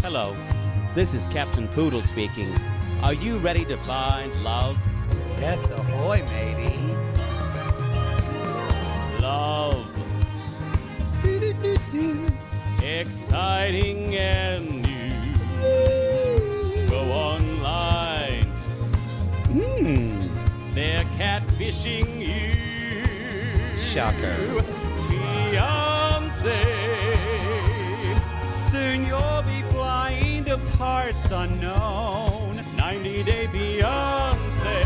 Hello, this is Captain Poodle speaking. Are you ready to find love? Yes, ahoy, matey. Love. Exciting and new. Go online. They're catfishing you. Shocker. Fiancé. Soon you'll be flying to parts unknown. 90-day Beyonce.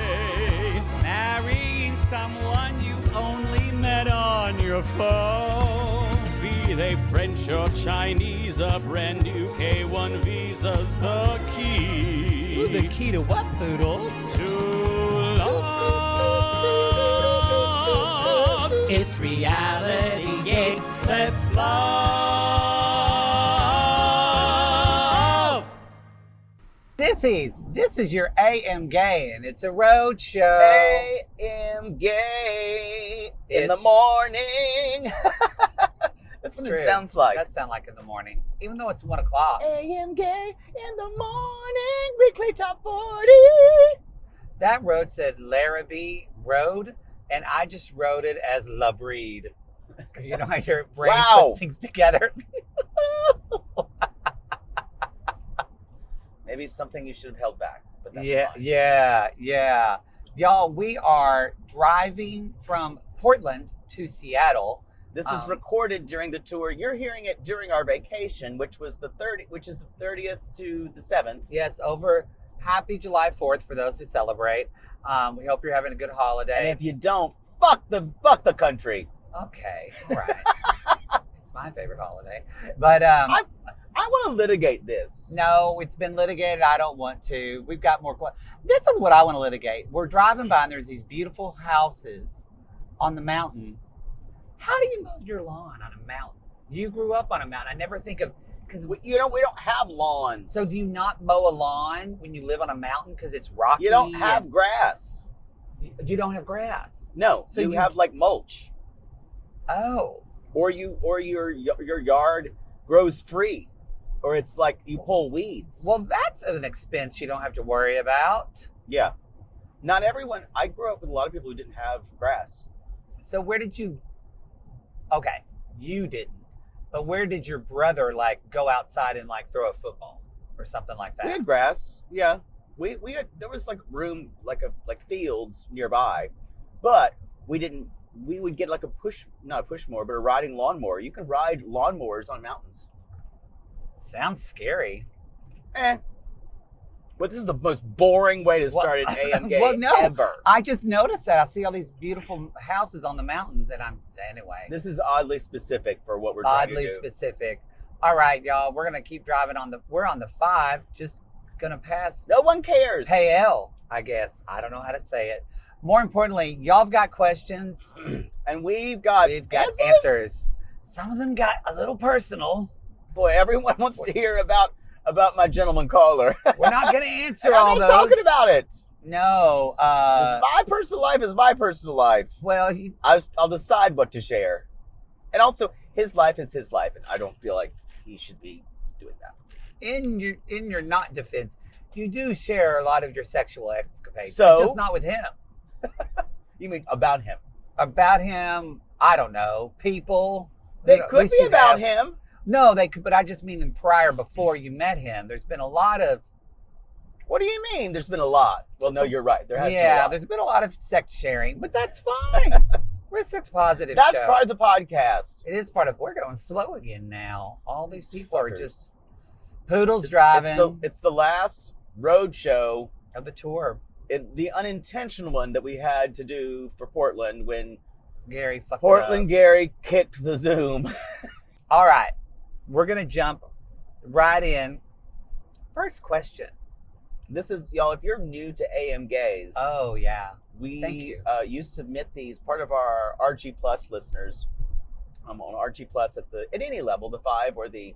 Marrying someone you only met on your phone. Be they French or Chinese, a brand new K1 visa's the key. Ooh, the key to what, Poodle? To love. It's reality, yes, let's love. This is your AM gay, and it's a road show. AM gay in the morning. That's what it sounds like. That sounds like in the morning, even though it's 1 o'clock. AM gay in the morning, weekly top 40. That road said Larrabee Road, and I just wrote it as La Breed. Because you know how your brain puts things together. Maybe something you should have held back, but that's fine. Yeah. Y'all, we are driving from Portland to Seattle. This is recorded during the tour. You're hearing it during our vacation, which is the 30th to the 7th. Yes, over Happy July 4th for those who celebrate. We hope you're having a good holiday. And if you don't, fuck the country. Okay, all right. It's my favorite holiday. But I want to litigate this. No, it's been litigated. I don't want to. We've got more. This is what I want to litigate. We're driving by and there's these beautiful houses on the mountain. How do you mow your lawn on a mountain? You grew up on a mountain. I never think of, because we don't have lawns. So do you not mow a lawn when you live on a mountain because it's rocky? You don't have grass. You don't have grass. No, so you have like mulch. Oh. Or your yard grows free. Or it's like you pull weeds. Well, that's an expense you don't have to worry about. Yeah. Not everyone. I grew up with a lot of people who didn't have grass. So where did you... Okay, you didn't. But where did your brother go outside and throw a football or something like that? We had grass. Yeah. We had, there was room, like fields nearby. But we would get not a push mower, but a riding lawnmower. You can ride lawnmowers on mountains. Sounds scary. But this is the most boring way to start an AM game ever. I just noticed that. I see all these beautiful houses on the mountains, and anyway. This is oddly specific for what we're trying to do. Oddly specific. All right, y'all. We're gonna keep driving we're on the 5. Just gonna pass. No one cares. Pale, I guess. I don't know how to say it. More importantly, y'all have got questions, and we've got answers. Some of them got a little personal. Boy, everyone wants to hear about my gentleman caller. We're not going to answer all those. I'm not talking about it. No. My personal life is my personal life. Well, I'll decide what to share. And also, his life is his life, and I don't feel like he should be doing that. In your not defense, you do share a lot of your sexual escapades. So? But just not with him. You mean about him? About him, I don't know. People. They could be about him. No, they could, but I just mean before you met him. There's been a lot of... What do you mean there's been a lot? Well, no, you're right. There has been a lot. Yeah, there's been a lot of sex sharing, but that's fine. We're a sex positive That's show. part of the podcast. It is part of... We're going slow again now. All these people are just... Poodle's driving. It's the last road show of the tour. The unintentional one that we had to do for Portland when Gary fucked Portland Gary kicked the Zoom. All right. We're going to jump right in. First question. This is, y'all, if you're new to AM Gays. Oh, yeah. Thank you. You submit these, part of our RG Plus listeners. On RG Plus at any level, the 5 or the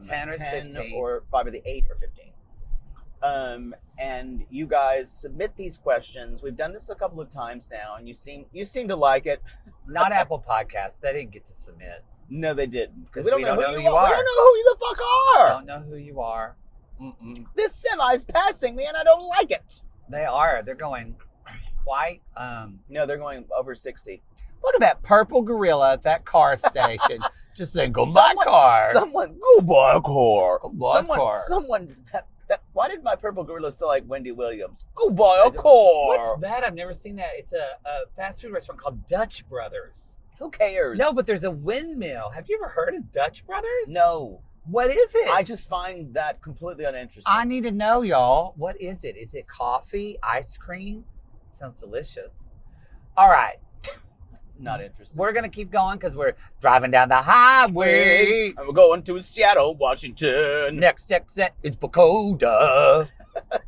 10 or 15. Or 5 or the 8 or 15. And you guys submit these questions. We've done this a couple of times now, and you seem to like it. Not Apple Podcasts. They didn't get to submit. No, they didn't. Because we don't know who you are. We don't know who you the fuck are. are. I don't know who you are. Mm-mm. This semi's passing me and I don't like it. They are. They're going quite. No, they're going over 60. Look at that purple gorilla at that car station. Just saying, go buy a car. Someone, go buy a car. Go buy a car. Why did my purple gorilla sound like Wendy Williams? Go buy a car. What's that? I've never seen that. It's a fast food restaurant called Dutch Brothers. Who cares? No, but there's a windmill. Have you ever heard of Dutch Brothers? No. What is it? I just find that completely uninteresting. I need to know, y'all. What is it? Is it coffee, ice cream? Sounds delicious. All right. Not interested. We're going to keep going because we're driving down the highway. And we're going to Seattle, Washington. Next exit is Pacoda. Pacoda.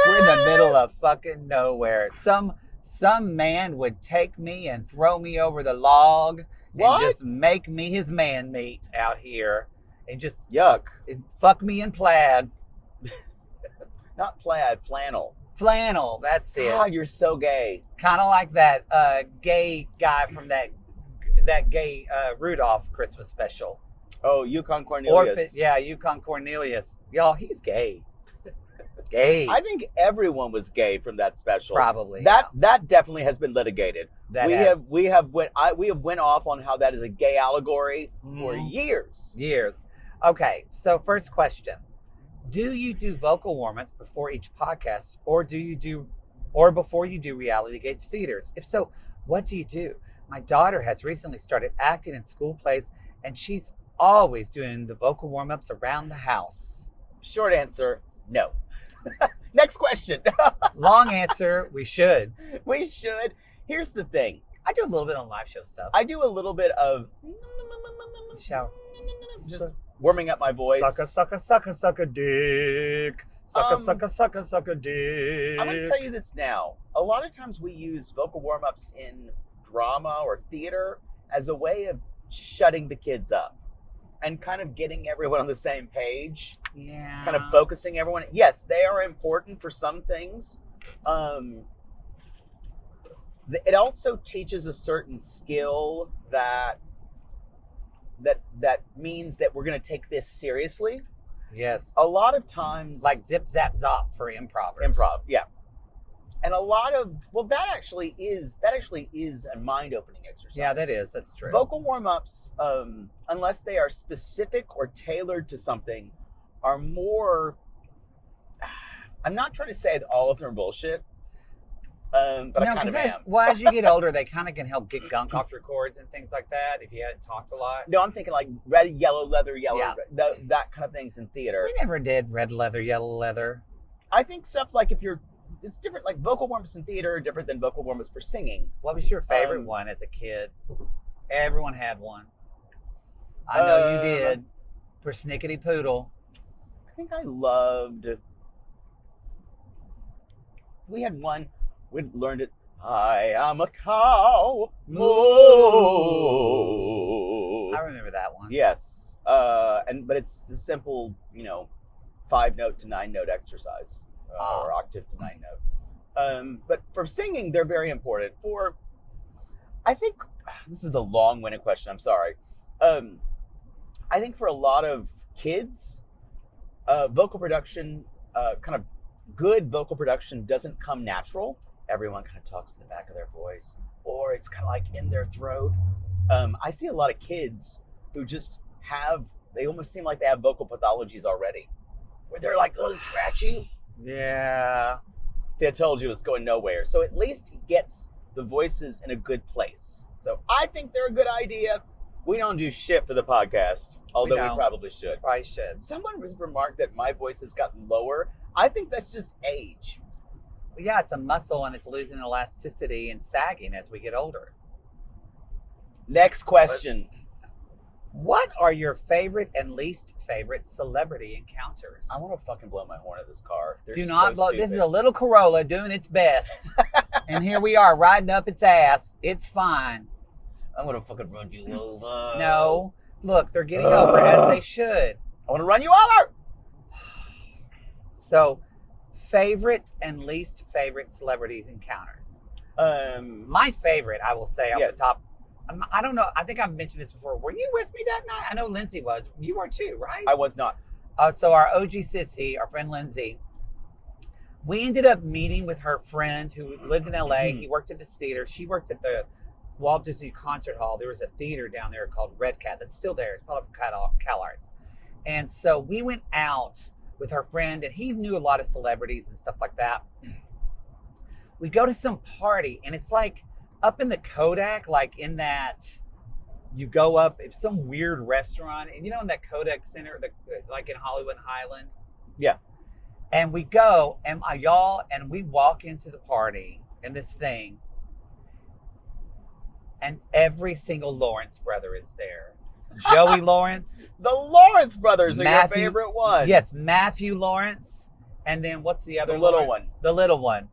We're in the middle of fucking nowhere. Some man would take me and throw me over the log and just make me his man meat out here and just Yuck. fuck me in plaid. Not plaid, flannel. Flannel, that's it. God, you're so gay. Kind of like that gay guy from that gay Rudolph Christmas special. Oh, Yukon Cornelius. Yukon Cornelius. Y'all, he's gay. Gay. I think everyone was gay from that special. Probably. That definitely has been litigated. We have went off on how that is a gay allegory for years. Okay, so first question. Do you do vocal warm-ups before each podcast, or before you do Reality Gates theaters? If so, what do you do? My daughter has recently started acting in school plays, and she's always doing the vocal warm-ups around the house. Short answer, no. Next question. Long answer, we should. We should. Here's the thing. I do a little bit on live show stuff. I do a little bit of just warming up my voice. Sucka dick. Sucka dick. I'm going to tell you this now. A lot of times we use vocal warm-ups in drama or theater as a way of shutting the kids up and kind of getting everyone on the same page. Yeah. Kind of focusing everyone. Yes, they are important for some things. It also teaches a certain skill that means that we're going to take this seriously. Yes. A lot of times, like zip zap zop for improv. Improv, yeah. And a lot of that actually is a mind-opening exercise. Yeah, that is. That's true. Vocal warm-ups, unless they are specific or tailored to something, are more. I'm not trying to say that all of them are bullshit. But I kind of am. Well, as you get older, they kind of can help get gunk off your cords and things like that if you hadn't talked a lot. No, I'm thinking like red, yellow, leather, that kind of things in theater. We never did red leather, yellow leather. I think stuff like it's different, like vocal warm-ups in theater are different than vocal warm-ups for singing. What was your favorite one as a kid? Everyone had one. I know you did. Persnickety Poodle. I think I loved. We had one. We learned it. I am a cow. Moo. I remember that one. Yes. But it's the simple, 5-note to 9-note exercise, or octave to 9-note. But for singing, they're very important. I think this is a long-winded question. I'm sorry. I think for a lot of kids, vocal production, kind of good vocal production, doesn't come natural. Everyone kind of talks in the back of their voice, or it's kind of like in their throat. I see a lot of kids who just they almost seem like they have vocal pathologies already, where they're like a little scratchy. Yeah. See, I told you it's going nowhere. So at least it gets the voices in a good place. So I think they're a good idea. We don't do shit for the podcast, although we probably should. Probably should. Someone remarked that my voice has gotten lower. I think that's just age. Yeah, it's a muscle and it's losing elasticity and sagging as we get older. Next question. What are your favorite and least favorite celebrity encounters? I want to fucking blow my horn at this car. Do not blow. This is a little Corolla doing its best. And here we are riding up its ass. It's fine. I'm going to fucking run you over. No. Look, they're getting over as they should. I want to run you over. So, favorite and least favorite celebrities encounters. My favorite, I will say off the top, I don't know. I think I've mentioned this before. Were you with me that night? I know Lindsay was. You were too, right? I was not. So our OG sissy, our friend Lindsay, we ended up meeting with her friend who lived in LA. He worked at this theater. She worked at the Walt Disney Concert Hall. There was a theater down there called Red Cat that's still there. It's part of Cal Arts. And so we went out with her friend, and he knew a lot of celebrities and stuff like that. We go to some party, and it's like up in the Kodak, like in that you go up, it's some weird restaurant, and you know in that Kodak Center, like in Hollywood Highland? Yeah. And we go, and we walk into the party in this thing, and every single Lawrence brother is there. Joey Lawrence. The Lawrence brothers are your favorite one. Yes, Matthew Lawrence. And then what's the other The little Lawrence? one. The little one.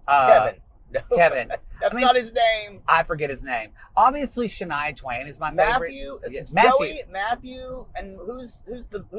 Kevin. No. Kevin. That's not his name. I forget his name. Obviously, Shania Twain is my favorite. Yes, Matthew. Joey, Matthew, and who's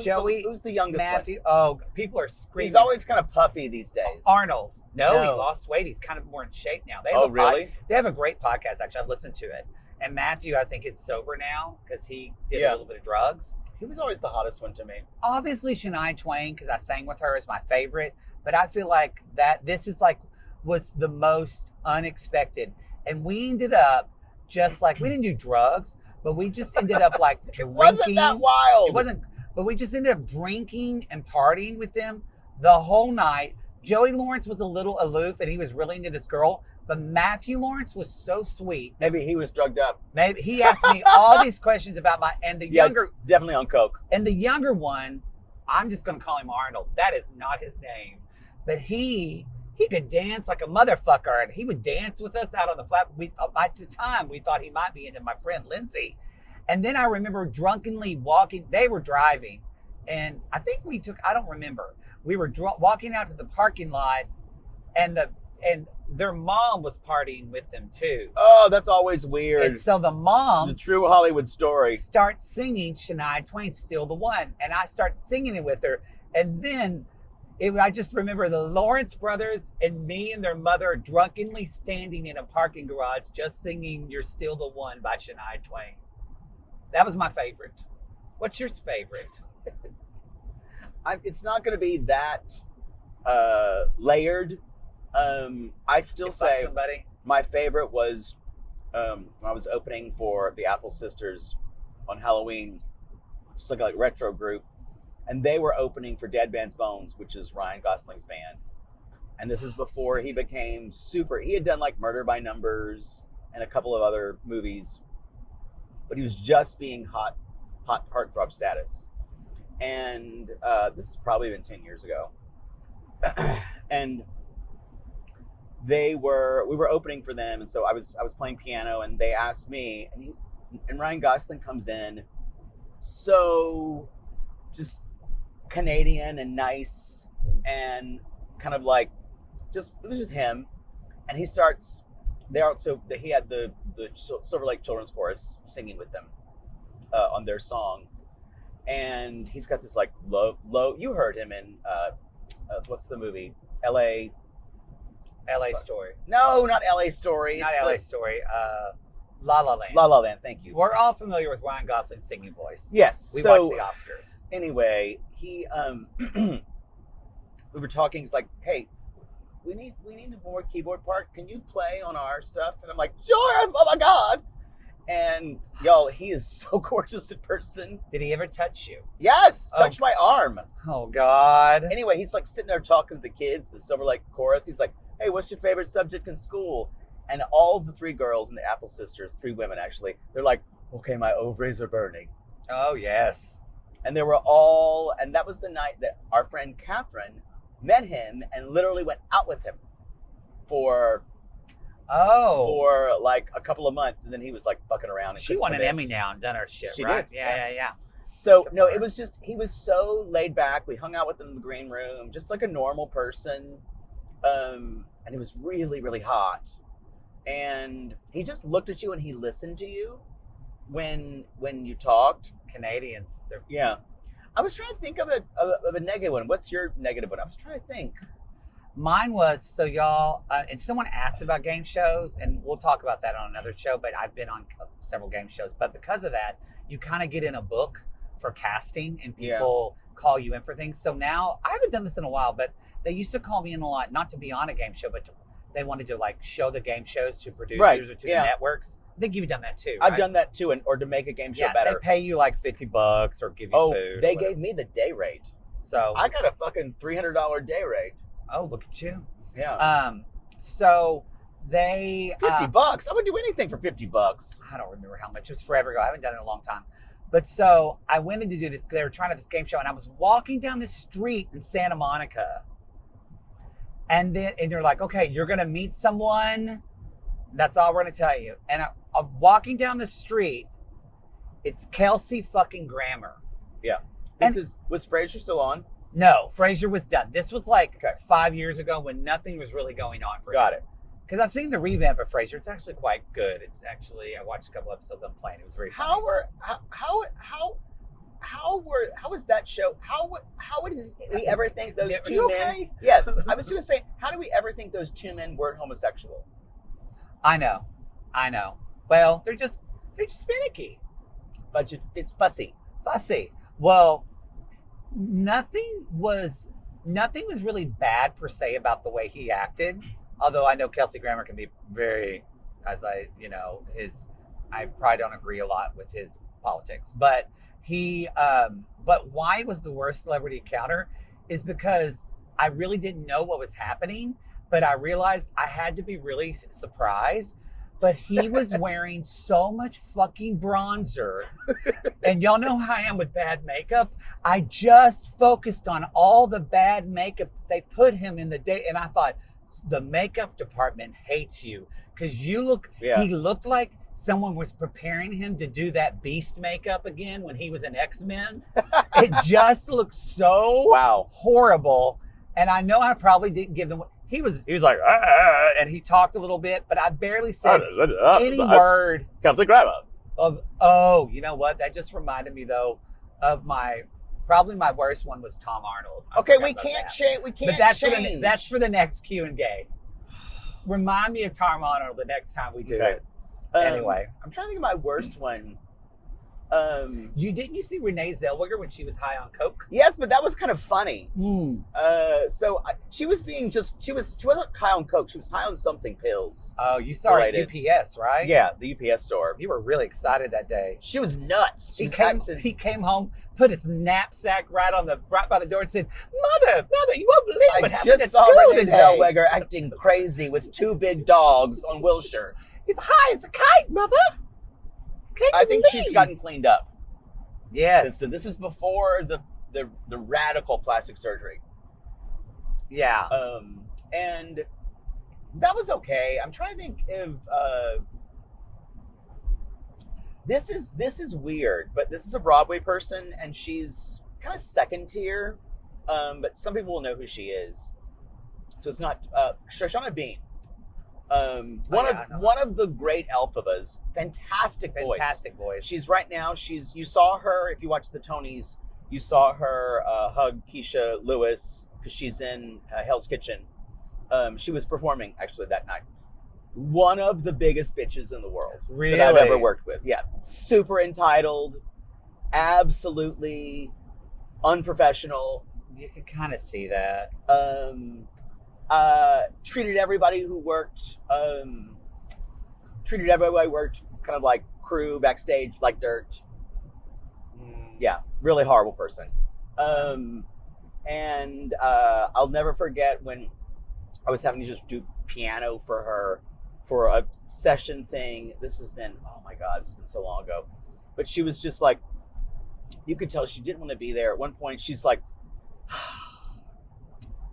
Joey, who's the youngest Matthew. one? Oh, people are screaming. He's always kind of puffy these days. Arnold. No, he No. lost weight. He's kind of more in shape now. Really? They have a great podcast, actually. I've listened to it. And Matthew, I think, is sober now because he did a little bit of drugs. He was always the hottest one to me. Obviously, Shania Twain, because I sang with her, is my favorite. But I feel like that this is like was the most unexpected. And we ended up just like, we didn't do drugs, but we just ended up like drinking. It wasn't that wild. It wasn't, but we just ended up drinking and partying with them the whole night. Joey Lawrence was a little aloof and he was really into this girl. But Matthew Lawrence was so sweet. Maybe he was drugged up. Maybe he asked me all these questions about definitely on coke. And the younger one, I'm just gonna call him Arnold. That is not his name, but he could dance like a motherfucker, and he would dance with us out on the flat. At the time we thought he might be into my friend Lindsay, and then I remember drunkenly walking. They were driving, and I think I don't remember. We were walking out to the parking lot, and their mom was partying with them too. Oh, that's always weird. And so the mom, the true Hollywood story, starts singing Shania Twain's "Still the One," and I start singing it with her. And then I just remember the Lawrence brothers and me and their mother drunkenly standing in a parking garage just singing "You're Still the One" by Shania Twain. That was my favorite. What's your favorite? It's not going to be that layered. I still say my favorite was when I was opening for the Apple Sisters on Halloween, just like a retro group, and they were opening for Dead Man's Bones, which is Ryan Gosling's band. And this is before he became super. He had done like Murder by Numbers and a couple of other movies, but he was just being hot heartthrob status. And this has probably been 10 years ago. And we were opening for them, and so I was playing piano, and they asked me, and Ryan Gosling comes in, so just Canadian and nice, and kind of like it was just him, and he starts. He had the Silver Lake Children's Chorus singing with them on their song, and he's got this like low. You heard him in what's the movie? LA Story. No, not LA Story. Not LA Story. La La Land. La La Land, thank you. We're all familiar with Ryan Gosling's singing voice. Yes. We watched the Oscars. Anyway, he we were talking, he's like, hey, we need more keyboard part. Can you play on our stuff? And I'm like, sure, oh my God. And y'all, he is so gorgeous in person. Did he ever touch you? Yes, touched my arm. Oh God. Anyway, he's like sitting there talking to the kids, the Silver Lake chorus. He's like, hey, what's your favorite subject in school? And all the three girls in the Apple Sisters, 3 women actually, they're like, okay, my ovaries are burning. Oh yes. And they were all, and that was the night that our friend Catherine met him and literally went out with him for like a couple of months, and then he was like fucking around. And she won an Emmy now and done her shit, she right? did. Yeah. So no, it was just, he was so laid back. We hung out with him in the green room, just like a normal person. And it was really, really hot. And he just looked at you and he listened to you when you talked. Canadians. Yeah. I was trying to think of a negative one. What's your negative one? I was trying to think. Mine was, so y'all, and someone asked about game shows, and we'll talk about that on another show, but I've been on several game shows. But because of that, you kind of get in a book for casting, and people call you in for things. So now, I haven't done this in a while, but they used to call me in a lot, not to be on a game show, but they wanted to like show the game shows to producers or to the networks. I think you've done that too, right? I've done that too, or to make a game show better. They pay you like $50 or give you food. They gave me the day rate. So I got a fucking $300 day rate. Oh, look at you. Yeah. So they $50. I would do anything for $50. I don't remember how much. It was forever ago. I haven't done it in a long time. But so I went in to do this. They were trying to do this game show, and I was walking down the street in Santa Monica, and they're like, "Okay, you're gonna meet someone. That's all we're gonna tell you." And I'm walking down the street. It's Kelsey fucking Grammer. Yeah. Was Frasier still on? No, Frasier was done. This was like 5 years ago when nothing was really going on for him. Got it. Because I've seen the revamp of Frasier. It's actually quite good. It's actually, I watched a couple episodes on plane. It was very funny. How was that show? How would we ever think those two men? Okay? Yes, I was going to say, how do we ever think those two men weren't homosexual? I know. Well, they're just finicky. But it's fussy. Well, nothing was really bad per se about the way he acted. Although I know Kelsey Grammer can be very, I probably don't agree a lot with his politics. But but why it was the worst celebrity encounter is because I really didn't know what was happening, but I realized I had to be really surprised. But he was wearing so much fucking bronzer. And y'all know how I am with bad makeup. I just focused on all the bad makeup they put him in the day. And I thought, the makeup department hates you. Because he looked like someone was preparing him to do that Beast makeup again when he was in X-Men. It just looked so horrible. And I know I probably didn't give them... He was like, and he talked a little bit, but I barely said any word. Kelsey Grammer. You know what? That just reminded me though of probably my worst one was Tom Arnold. Okay, we can't change. We can't change. That's for the next Q&A. Remind me of Tom Arnold the next time we do it. Anyway, I'm trying to think of my worst one. Didn't you see Renee Zellweger when she was high on coke? Yes, but that was kind of funny. She wasn't high on coke. She was high on something pills. Oh, you saw her at UPS, right? Yeah, the UPS store. You were really excited that day. She was nuts. He came home, put his knapsack right by the door and said, Mother, you won't believe what happened at school today. I just saw Renee Zellweger acting crazy with two big dogs on Wilshire. It's high as a kite, Mother. I think she's gotten cleaned up. Yes. Since then. This is before the radical plastic surgery. Yeah. And that was okay. I'm trying to think if this is weird, but this is a Broadway person and she's kind of second tier. But some people will know who she is. So it's not Shoshana Bean. One of the great Elphabas. Fantastic voice. She's right now. You saw her if you watched the Tonys. You saw her hug Keisha Lewis because she's in Hell's Kitchen. She was performing actually that night. One of the biggest bitches in the world that I've ever worked with. Yeah, super entitled, absolutely unprofessional. You can kind of see that. Treated everybody who worked kind of like crew backstage like dirt. Yeah, really horrible person. And I'll never forget when I was having to just do piano for her for a session thing. This has been so long ago. But she was just like, you could tell she didn't want to be there. At one point she's like,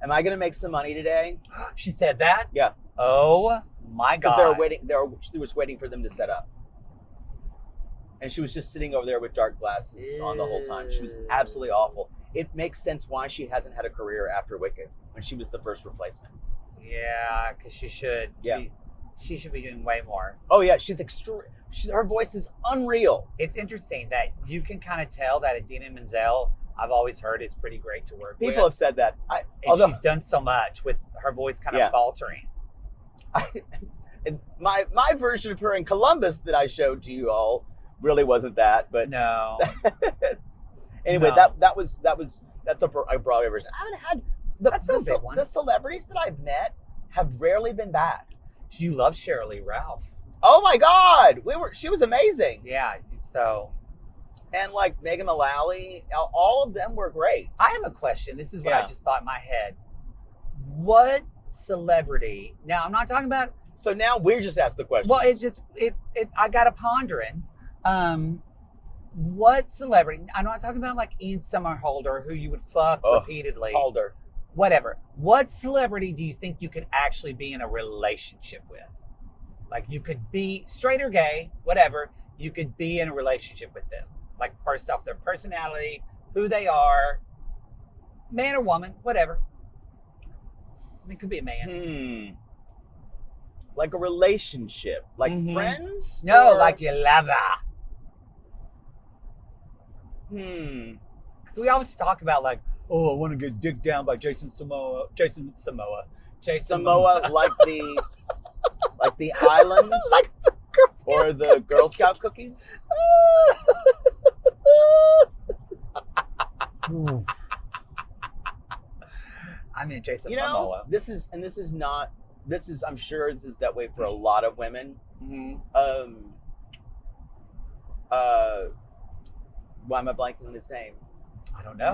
am I going to make some money today? She said that? Yeah. Oh my God. Because she was waiting for them to set up. And she was just sitting over there with dark glasses on the whole time. She was absolutely awful. It makes sense why she hasn't had a career after Wicked when she was the first replacement. Yeah, because she should. Yeah. She should be doing way more. Oh yeah, she's extreme. Her voice is unreal. It's interesting that you can kind of tell that Idina Menzel, I've always heard is pretty great to work People have with. said that. And she's done so much with her voice kind of faltering. My version of her in Columbus that I showed to you all really wasn't that, but No. anyway, No. that's a Broadway version. I haven't had That's a big one. the celebrities that I've met have rarely been bad. You love Shirley Ralph. Oh my God, she was amazing. Yeah. So And like Megan Mullally, all of them were great. I have a question. This is what I just thought in my head. What celebrity? Now I'm not talking about. So now we're just asked the question. Well, I got a pondering. What celebrity? I'm not talking about like Ian Somerhalder, who you would fuck repeatedly. Holder. Whatever. What celebrity do you think you could actually be in a relationship with? Like you could be straight or gay, whatever. You could be in a relationship with them. Like first off, their personality, who they are, man or woman, whatever. I mean, it could be a man. Like a relationship, like friends? No, like your lover. Because we always talk about like, oh, I want to get digged down by Jason Samoa, like the island, like the or the Girl Scout cookies. I mean, Jason You know, Momoa. this is I'm sure this is that way for a lot of women. Why am I blanking on his name? I don't know.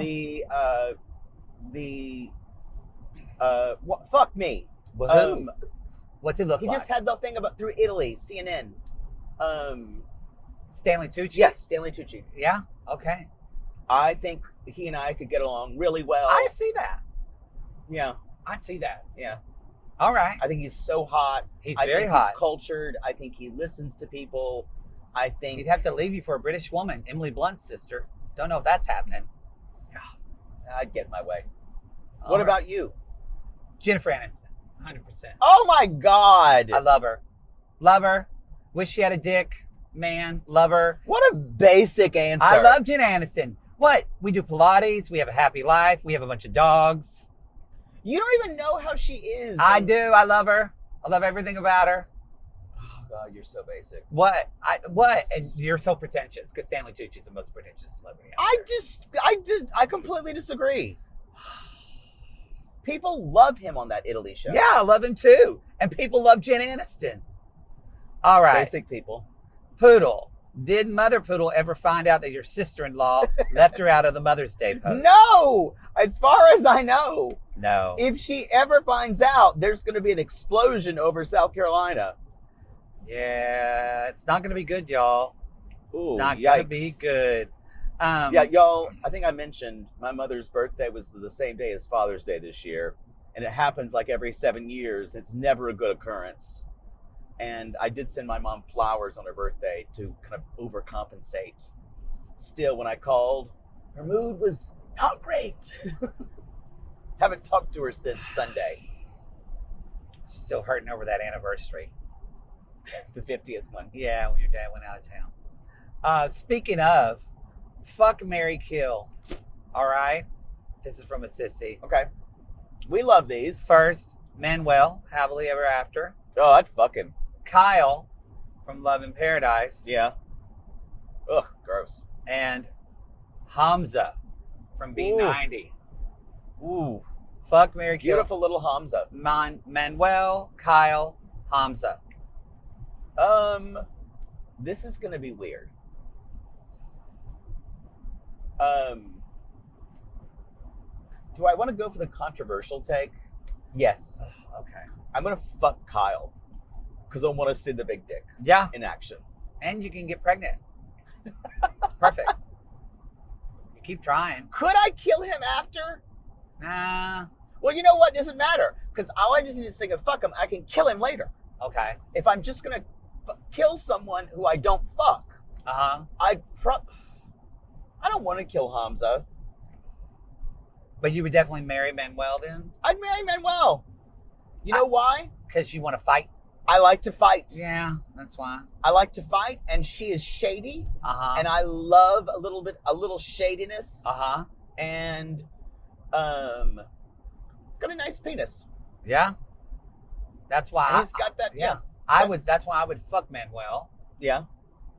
Fuck me. What's he look He like? just had the thing about through Italy, CNN. Stanley Tucci? Yes, Stanley Tucci. Yeah? Okay. I think he and I could get along really well. I see that. Yeah. I see that. Yeah. All right. I think he's so hot. He's I very think hot. He's cultured. I think he listens to people. I think He'd have to leave you for a British woman, Emily Blunt's sister. Don't know if that's happening. I'd get my way. All What right. about you? Jennifer Aniston? 100%. Oh my God. I love her. Love her. Wish she had a dick. Man, love her. What a basic answer. I love Jen Aniston. What? We do Pilates. We have a happy life. We have a bunch of dogs. You don't even know how she is. I do. I love her. I love everything about her. Oh God, you're so basic. What? And you're so pretentious because Stanley Tucci's the most pretentious celebrity. I completely disagree. People love him on that Italy show. Yeah, I love him too. And people love Jen Aniston. All right. Basic people. Poodle. Did Mother Poodle ever find out that your sister-in-law left her out of the Mother's Day post? No! As far as I know. No. If she ever finds out, there's going to be an explosion over South Carolina. Yeah, it's not going to be good, y'all. Ooh, It's not yikes. going to be good. Yeah, y'all, I think I mentioned my mother's birthday was the same day as Father's Day this year. And it happens like every 7 years. It's never a good occurrence. And I did send my mom flowers on her birthday to kind of overcompensate. Still, when I called, her mood was not great. Haven't talked to her since Sunday. Still hurting over that anniversary. The 50th one. Yeah, when your dad went out of town. Speaking of, fuck, marry, kill. All right? This is from a sissy. Okay. We love these. First, Manuel, happily ever after. Oh, I'd fuck him. Kyle from Love in Paradise. Yeah. Ugh, gross. And Hamza from B90. Ooh. Fuck, marry, kill. Beautiful little Hamza. Manuel, Kyle, Hamza. This is gonna be weird. Do I want to go for the controversial take? Yes. Okay. I'm gonna fuck Kyle because I want to see the big dick Yeah. in action. And you can get pregnant. Perfect. You keep trying. Could I kill him after? Nah. Well, you know what? It doesn't matter because all I just need to say is fuck him. I can kill him later. Okay. If I'm just gonna kill someone who I don't fuck, Uh-huh. I don't want to kill Hamza. But you would definitely marry Manuel then? I'd marry Manuel. You know why? Because you want to fight? I like to fight. Yeah, that's why. I like to fight, and she is shady, Uh-huh. and I love a little shadiness. Uh-huh. and got a nice penis. Yeah. That's why And he's got that. Yeah. That's why I would fuck Manuel, Yeah.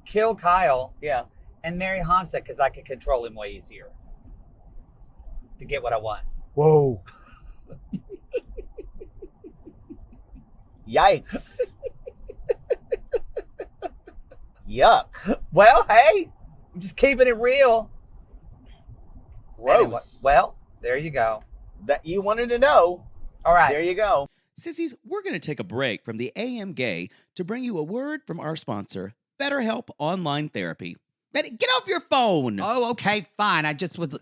kill Kyle, Yeah. and marry Hamza because I could control him way easier to get what I want. Whoa. Yikes. Yuck. Well, hey, I'm just keeping it real. Gross. Anyway, well, there you go. That you wanted to know. All right. There you go. Sissies, we're going to take a break from the AM Gay to bring you a word from our sponsor, BetterHelp Online Therapy. Betty, get off your phone. Oh, okay, fine. I just was.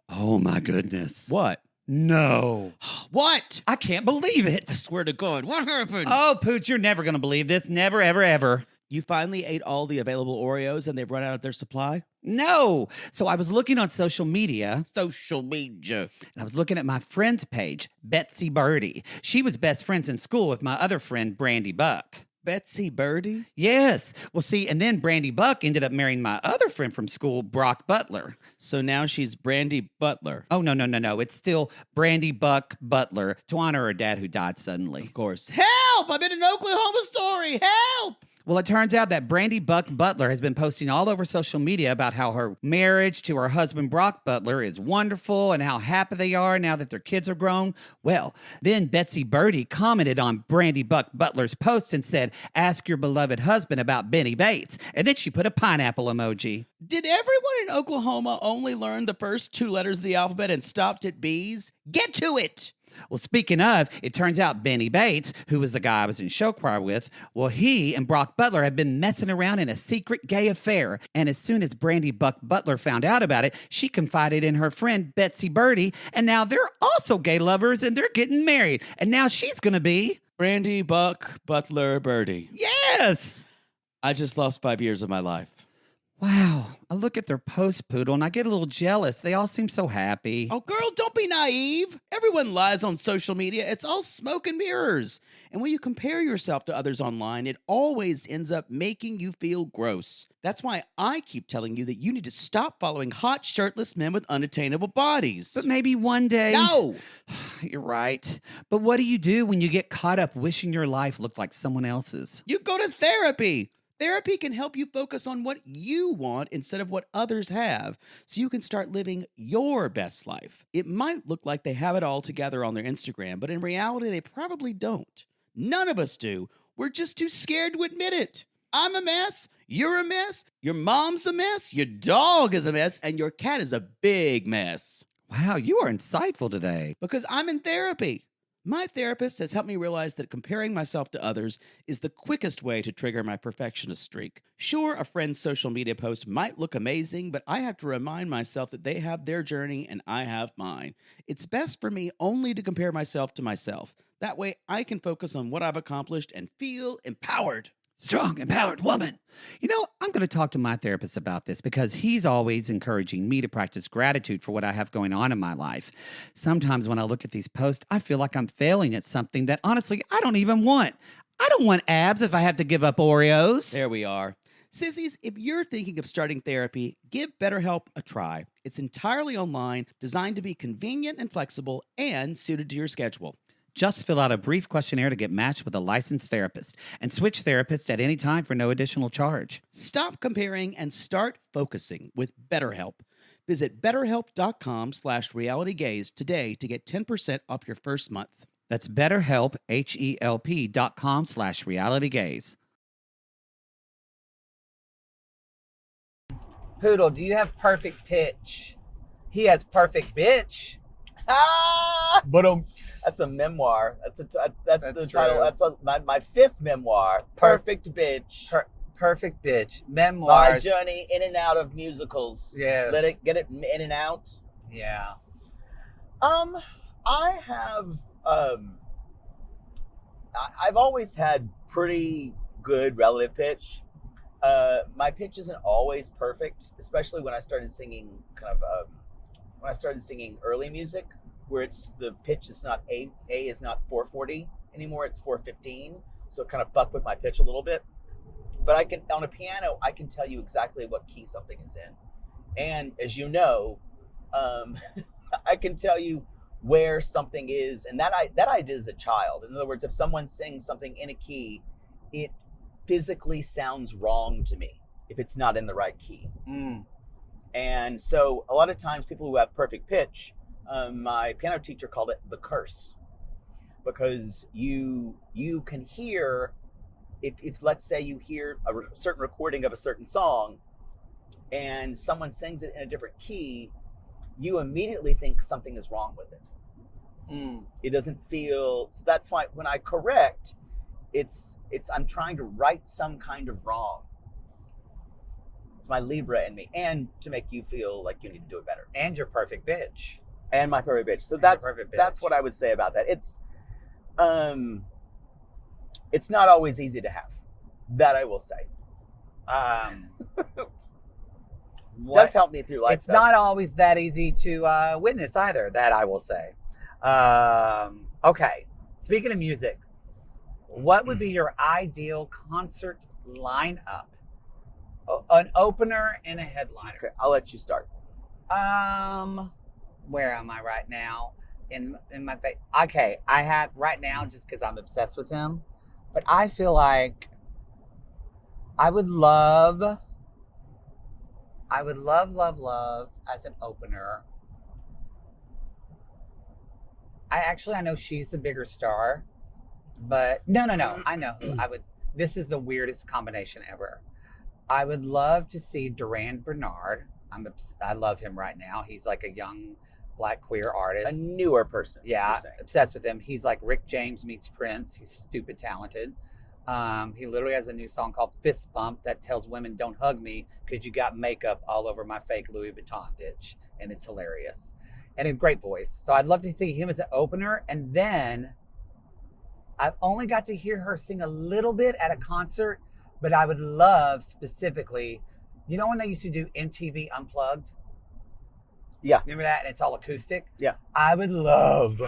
Oh, my goodness. What? No. What? I can't believe it. I swear to God, what happened? Oh, Pooch, you're never going to believe this. Never, ever, ever. You finally ate all the available Oreos and they've run out of their supply? No. So I was looking on social media. Social media. And I was looking at my friend's page, Betsy Birdie. She was best friends in school with my other friend, Brandy Buck. Betsy Birdie? Yes. Well, see, and then Brandy Buck ended up marrying my other friend from school, Brock Butler. So now she's Brandy Butler. Oh, no. It's still Brandy Buck Butler to honor her dad who died suddenly. Of course. Help! I'm in an Oklahoma story. Help! Well, it turns out that Brandy Buck Butler has been posting all over social media about how her marriage to her husband, Brock Butler, is wonderful and how happy they are now that their kids are grown. Well, then Betsy Birdie commented on Brandy Buck Butler's post and said, "Ask your beloved husband about Benny Bates." And then she put a pineapple emoji. Did everyone in Oklahoma only learn the first two letters of the alphabet and stopped at B's? Get to it! Well, speaking of, it turns out Benny Bates, who was the guy I was in show choir with, well, he and Brock Butler have been messing around in a secret gay affair. And as soon as Brandy Buck Butler found out about it, she confided in her friend Betsy Birdie, and now they're also gay lovers and they're getting married. And now she's going to be... Brandy Buck Butler Birdie. Yes! I just lost 5 years of my life. Wow. I look at their post, Poodle, and I get a little jealous. They all seem so happy. Oh, girl, don't be naive. Everyone lies on social media. It's all smoke and mirrors. And when you compare yourself to others online, it always ends up making you feel gross. That's why I keep telling you that you need to stop following hot, shirtless men with unattainable bodies. But maybe one day... No! You're right. But what do you do when you get caught up wishing your life looked like someone else's? You go to therapy. Therapy can help you focus on what you want instead of what others have, so you can start living your best life. It might look like they have it all together on their Instagram, but in reality, they probably don't. None of us do. We're just too scared to admit it. I'm a mess. You're a mess. Your mom's a mess. Your dog is a mess. And your cat is a big mess. Wow, you are insightful today. Because I'm in therapy. My therapist has helped me realize that comparing myself to others is the quickest way to trigger my perfectionist streak. Sure, a friend's social media post might look amazing, but I have to remind myself that they have their journey and I have mine. It's best for me only to compare myself to myself. That way I can focus on what I've accomplished and feel empowered. Strong, empowered woman. You know, I'm going to talk to my therapist about this because he's always encouraging me to practice gratitude for what I have going on in my life. Sometimes when I look at these posts, I feel like I'm failing at something that honestly I don't even want. I don't want abs if I have to give up Oreos. There we are. Sissies, if you're thinking of starting therapy, give BetterHelp a try. It's entirely online, designed to be convenient and flexible, and suited to your schedule. Just fill out a brief questionnaire to get matched with a licensed therapist and switch therapists at any time for no additional charge. Stop comparing and start focusing with BetterHelp. Visit betterhelp.com/realitygaze today to get 10% off your first month. That's BetterHelp, HELP.com/realitygaze. Poodle, do you have perfect pitch? He has perfect bitch. Ah! But That's a memoir. That's the That's title. true. That's my fifth memoir. Perfect bitch. Perfect bitch. My Memoirs. journey in and out of musicals. Yes. Get it in and out. Yeah. I have I've always had pretty good relative pitch. My pitch isn't always perfect, especially when I started singing when I started singing early music, where it's the pitch is not A is not 440 anymore, it's 415. So it kind of fucked with my pitch a little bit. But I can, on a piano, I can tell you exactly what key something is in. And as you know, I can tell you where something is, and that I did as a child. In other words, if someone sings something in a key, it physically sounds wrong to me if it's not in the right key. And so a lot of times people who have perfect pitch, my piano teacher called it the curse, because you can hear, if let's say you hear a certain recording of a certain song and someone sings it in a different key, you immediately think something is wrong with it. It doesn't feel, so that's why when I correct, it's I'm trying to right some kind of wrong. It's my Libra in me, and to make you feel like you need to do it better. And your perfect bitch. And my perfect bitch. So And that's your perfect bitch. that's what I would say about that. It's not always easy to have. That I will say. Does help me through life. It's not always that easy to witness either. That I will say. Okay. Speaking of music, what would be your ideal concert lineup? An opener and a headliner. Okay, I'll let you start. Where am I right now? In my face. Okay, I have right now just because I'm obsessed with him. But I feel like I would love as an opener. I know she's the bigger star, but no. I know who I would. This is the weirdest combination ever. I would love to see Duran Bernard. I love him right now. He's like a young Black queer artist. A newer person. Yeah, obsessed with him. He's like Rick James meets Prince. He's stupid talented. He literally has a new song called Fist Bump that tells women, don't hug me because you got makeup all over my fake Louis Vuitton, bitch. And it's hilarious. And a great voice. So I'd love to see him as an opener. And then I've only got to hear her sing a little bit at a concert, but I would love specifically, you know when they used to do MTV Unplugged? Yeah. Remember that? And it's all acoustic? Yeah. I would love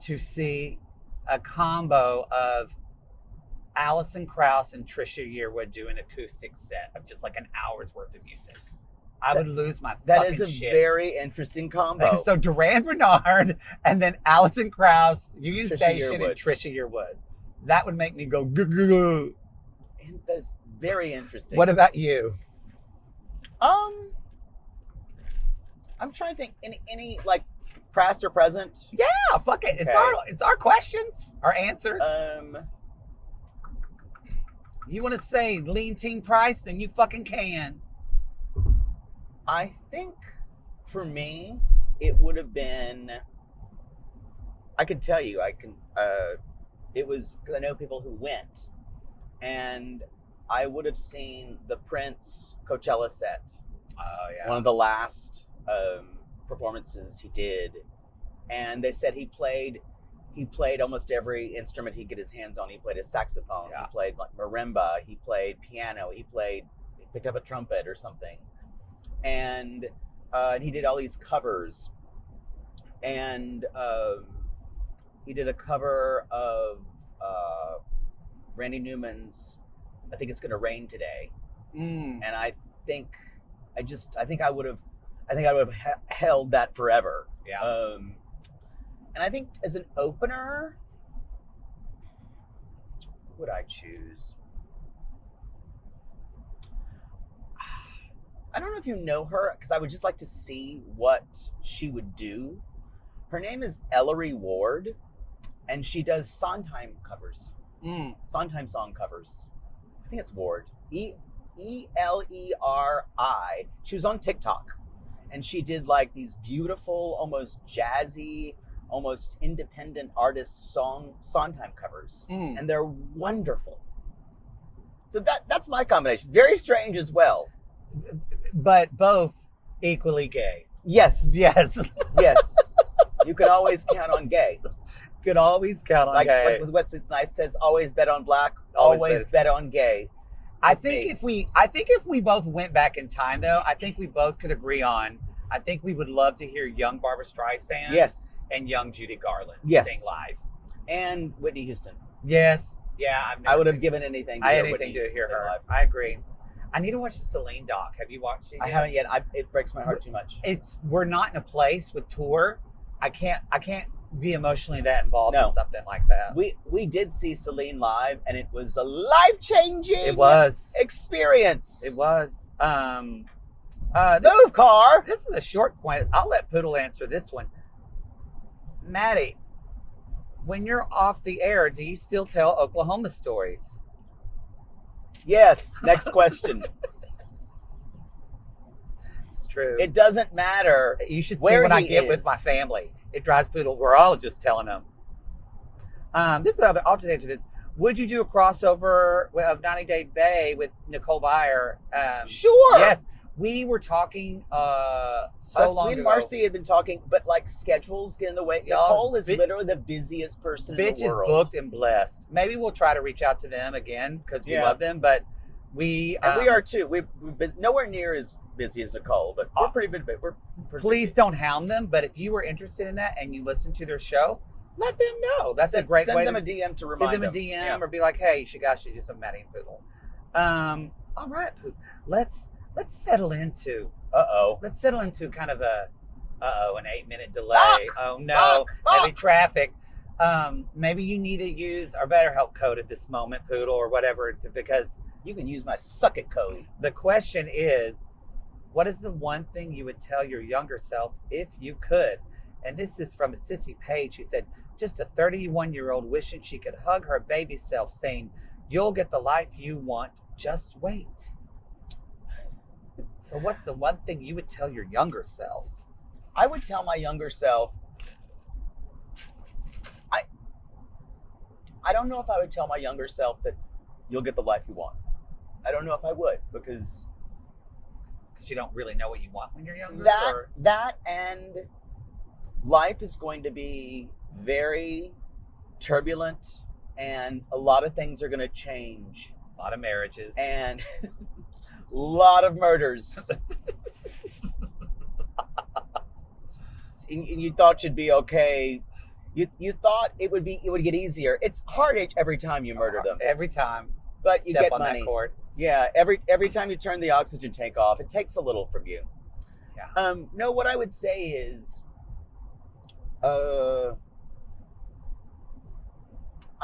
to see a combo of Alison Krauss and Trisha Yearwood do an acoustic set of just like an hour's worth of music. I would lose my fucking That is a shit. very interesting combo. So Duran Bernard and then Alison Krauss, Union Trisha Station, Yearwood. and Trisha Yearwood. That would make me go, goo. And that's very interesting. What about you? I'm trying to think any like past or present. Yeah, fuck it. Okay. It's our questions, our answers. You want to say Lean Teen Price, then you fucking can. I think for me, it would have been. I could tell you, it was because I know people who went, and I would have seen the Prince Coachella set. Oh yeah. One of the last performances he did, and they said he played almost every instrument he could get his hands on. He played a saxophone. Yeah. He played like marimba. He played piano. He picked up a trumpet or something, and he did all these covers. And he did a cover of Randy Newman's "I Think It's Gonna Rain Today," and I think I would have held that forever. Yeah. And I think as an opener, who would I choose? I don't know if you know her, because I would just like to see what she would do. Her name is Ellery Ward, and she does Sondheim covers. Sondheim song covers. I think it's Ward. Elleri. She was on TikTok, and she did like these beautiful, almost jazzy, almost independent artist Sondheim covers, and they're wonderful. So that's my combination. Very strange as well, but both equally gay. Yes. Yes. Yes. You can always count on gay. Could always count on Like gay. what's it's nice says, always bet on black, always bet on gay. I think if we both went back in time though, I think we both could agree on. I think we would love to hear young Barbra Streisand, yes, and young Judy Garland, yes, sing live, and Whitney Houston. yes, yeah. I would have given anything to hear anything Whitney to Houston hear sing her. live. I agree. I need to watch the Celine doc. Have you watched it yet? I haven't yet. It breaks my heart too much. We're not in a place with tour. I can't be emotionally that involved No. in something like that. We did see Celine live, and it was a life-changing experience. It was. Move, car. This is a short question. I'll let Poodle answer this one. Mattie, when you're off the air, do you still tell Oklahoma stories? Yes. Next question. It's true. It doesn't matter. You should see where what I he get with is. my family. It drives Poodle. We're all just telling them. This is another alternative. Would you do a crossover of 90 Day Bay with Nicole Byer? Sure. Yes. We were talking long me and ago. Marcy had been talking, but like schedules get in the way. Y'all, Nicole is literally the busiest person in Bitch the is world. booked and blessed. Maybe we'll try to reach out to them again because we love them, but we are too. We're nowhere near as busy as Nicole, but we're pretty big. We're pretty please busy. don't hound them. But if you were interested in that and you listen to their show, let them know. That's a great way. Send them a DM to remind them. Send them a DM or be like, hey, you should do some Mattie and Poodle. All right, let's settle into. Let's settle into kind of an 8-minute delay. Fuck! Oh no, Fuck! heavy traffic. Maybe you need to use our BetterHelp code at this moment, Poodle, or whatever, because you can use my suck it code. the question is, what is the one thing you would tell your younger self if you could? And this is from a Sissy Page who said, just a 31-year-old wishing she could hug her baby self, saying, you'll get the life you want, just wait. So what's the one thing you would tell your younger self? I would tell my younger self, I don't know if I would tell my younger self that you'll get the life you want. I don't know if I would, because you don't really know what you want when you're younger? That and life is going to be very turbulent, and a lot of things are going to change. A lot of marriages. And a lot of murders. And you thought you'd be okay. You thought it would get easier. It's hard every time you murder them. Every time. But you Step get on money. That cord. Yeah, every time you turn the oxygen tank off, it takes a little from you. Yeah. No, what I would say is, I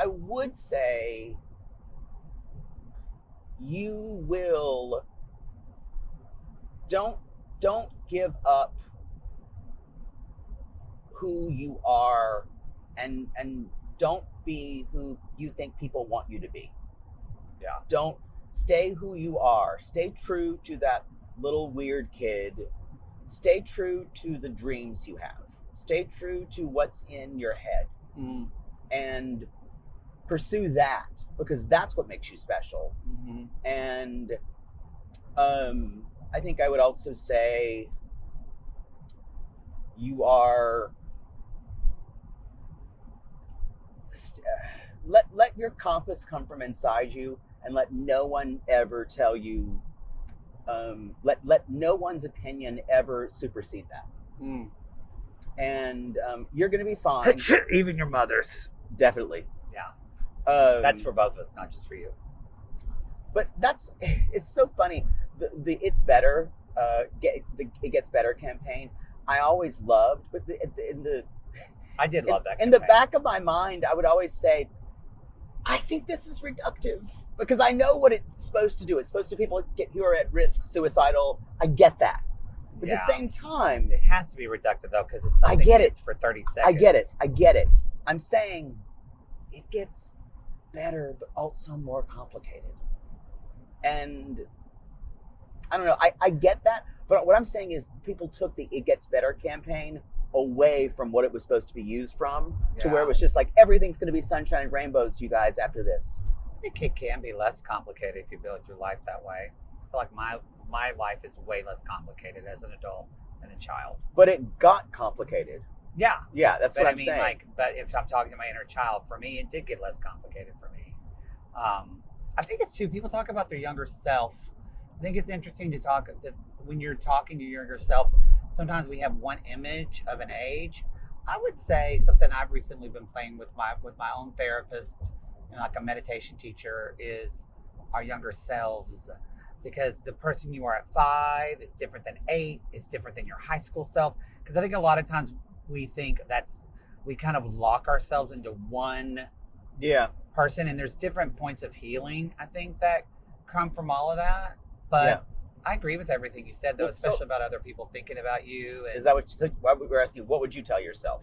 would say you will don't give up who you are, and don't be who you think people want you to be. Yeah. Don't stay who you are. Stay true to that little weird kid. Stay true to the dreams you have. Stay true to what's in your head. And pursue that, because that's what makes you special. Mm-hmm. And I think I would also say you are let your compass come from inside you, and let no one ever tell you let no one's opinion ever supersede that. And you're gonna be fine. Even your mother's. Definitely. Yeah. That's for both of us, not just for you. But it's so funny. The It's Better, It Gets Better campaign, I always loved, but I did love that campaign. In the back of my mind, I would always say, I think this is reductive, because I know what it's supposed to do. It's supposed to people who are at risk, suicidal. I get that. But at the same time, it has to be reductive though, because it's something I get it for 30 seconds. I get it. I'm saying it gets better, but also more complicated. And I don't know. I get that, but what I'm saying is people took the It Gets Better campaign away from what it was supposed to be used from, to where it was just like, everything's going to be sunshine and rainbows, you guys, after this. I think it can be less complicated if you build your life that way. I feel like my life is way less complicated as an adult than a child. But it got complicated. Yeah. Yeah, that's what I'm saying. But if I'm talking to my inner child, for me, it did get less complicated for me. I think it's too, people talk about their younger self. I think it's interesting to when you're talking to your younger self, sometimes we have one image of an age. I would say something I've recently been playing with my own therapist, like a meditation teacher, is our younger selves. because the person you are at 5 is different than 8, is different than your high school self. Because I think a lot of times we think we kind of lock ourselves into one person, and there's different points of healing, I think, that come from all of that. But I agree with everything you said, though, especially about other people thinking about you. And, is that what you said? Why we were asking, what would you tell yourself?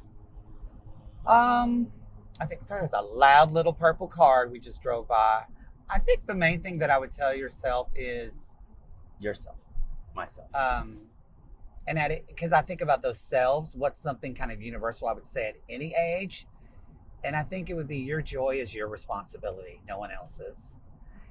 I think, sorry, that's a loud little purple card we just drove by. I think the main thing that I would tell yourself is myself. And at it, because I think about those selves, what's something kind of universal I would say at any age, and I think it would be your joy is your responsibility, no one else's.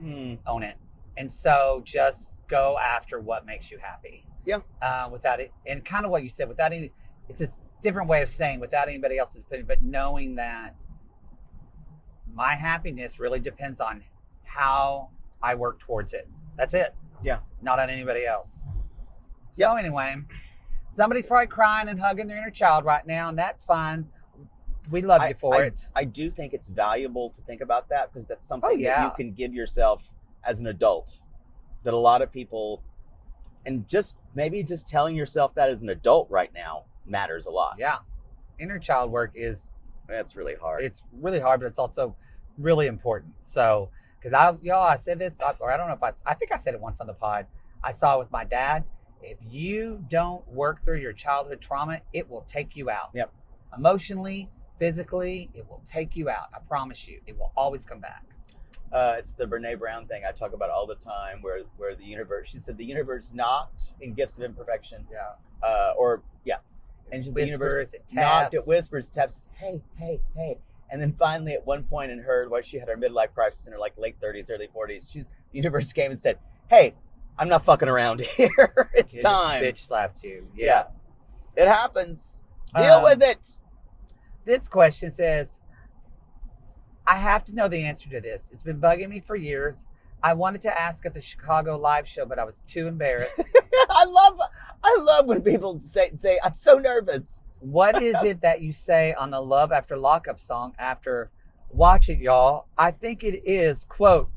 Own it, and so just go after what makes you happy. Yeah. Without it, and kind of what you said, without any, it's a different way of saying without anybody else's opinion, but knowing that my happiness really depends on how I work towards it. That's it. Yeah. Not on anybody else. So anyway, somebody's probably crying and hugging their inner child right now, and that's fine. We love you for it. I do think it's valuable to think about that, because that's something that you can give yourself as an adult, that a lot of people, and just maybe just telling yourself that as an adult right now matters a lot. Yeah. Inner child work That's really hard. It's really hard, but it's also really important. So, because I said this, or I don't know if I think I said it once on the pod. I saw it with my dad. If you don't work through your childhood trauma, it will take you out. Yep. Emotionally, physically, it will take you out. I promise you, it will always come back. It's the Brene Brown thing I talk about all the time, where the universe, she said the universe knocked in gifts of imperfection. And just the universe knocked, it whispers, taps, hey, hey, hey. And then finally at one point in her, while she had her midlife crisis in her like late 30s, early 40s, the universe came and said, hey, I'm not fucking around here. It's time. Bitch slapped you. Yeah. It happens. Deal with it. This question says, I have to know the answer to this. It's been bugging me for years. I wanted to ask at the Chicago live show, but I was too embarrassed. I love when people say, I'm so nervous. What is it that you say on the Love After Lockup song after Watch It, Y'all? I think it is, quote,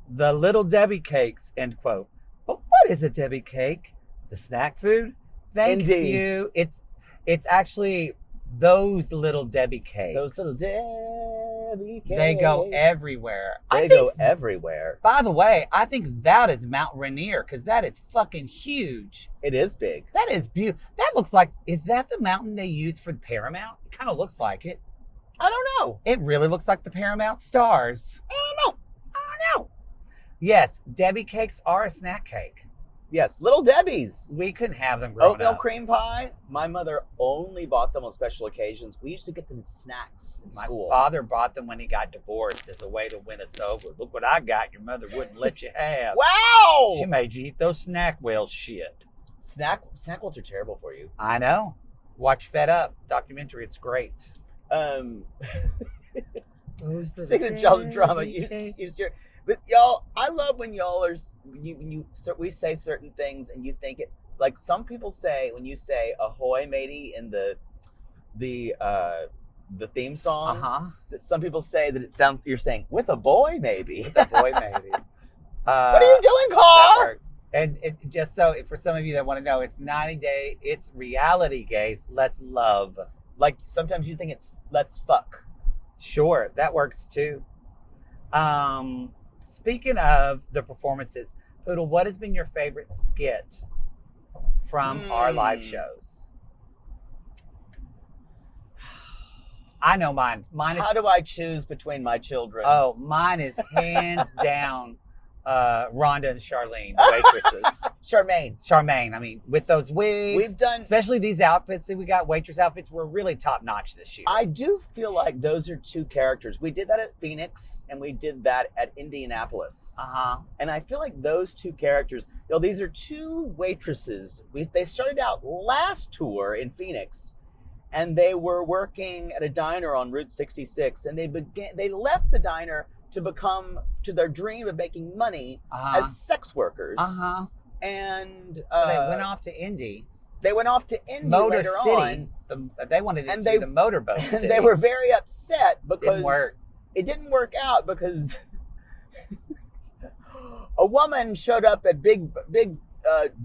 the Little Debbie cakes, end quote. But what is a Debbie cake? The snack food? Thank you. It's actually those Little Debbie cakes. Those Little Debbie cakes. They go everywhere. They go everywhere. By the way, I think that is Mount Rainier, because that is fucking huge. It is big. That is beautiful. That looks like, is that the mountain they use for Paramount? It kind of looks like it. I don't know. It really looks like the Paramount stars. I don't know. Yes, Debbie cakes are a snack cake. Yes, Little Debbie's. We couldn't have them growing Oatmeal up. cream pie. My mother only bought them on special occasions. We used to get them as snacks in school. My father bought them when he got divorced as a way to win us over. Look what I got your mother wouldn't let you have. Wow! She made you eat those snack whales shit. Snack wheels are terrible for you. I know. Watch Fed Up documentary. It's great. Speaking of childhood trauma, but y'all, I love when y'all are we say certain things and you think it, like some people say when you say ahoy matey in the theme song, that some people say that it sounds, you're saying with a boy maybe. With a boy maybe. What are you doing, Carl? And it, just so for some of you that want to know, it's 90 Day, it's reality gays. Let's love. Like sometimes you think it's let's fuck. Sure, that works too. Speaking of the performances, Poodle, what has been your favorite skit from our live shows? I know mine. How do I choose between my children? Oh, mine is hands down Rhonda and Charlene, the waitresses. Charmaine. I mean, with those wigs. We've done... Especially these outfits that we got, waitress outfits, were really top-notch this year. I do feel like those are two characters. We did that at Phoenix, and we did that at Indianapolis. And I feel like those two characters, these are two waitresses. They started out last tour in Phoenix, and they were working at a diner on Route 66, and they left the diner to their dream of making money as sex workers. And so they went off to Indy. Motor later City. On. They wanted to do the motorboat and city. They were very upset because it didn't work out because a woman showed up at big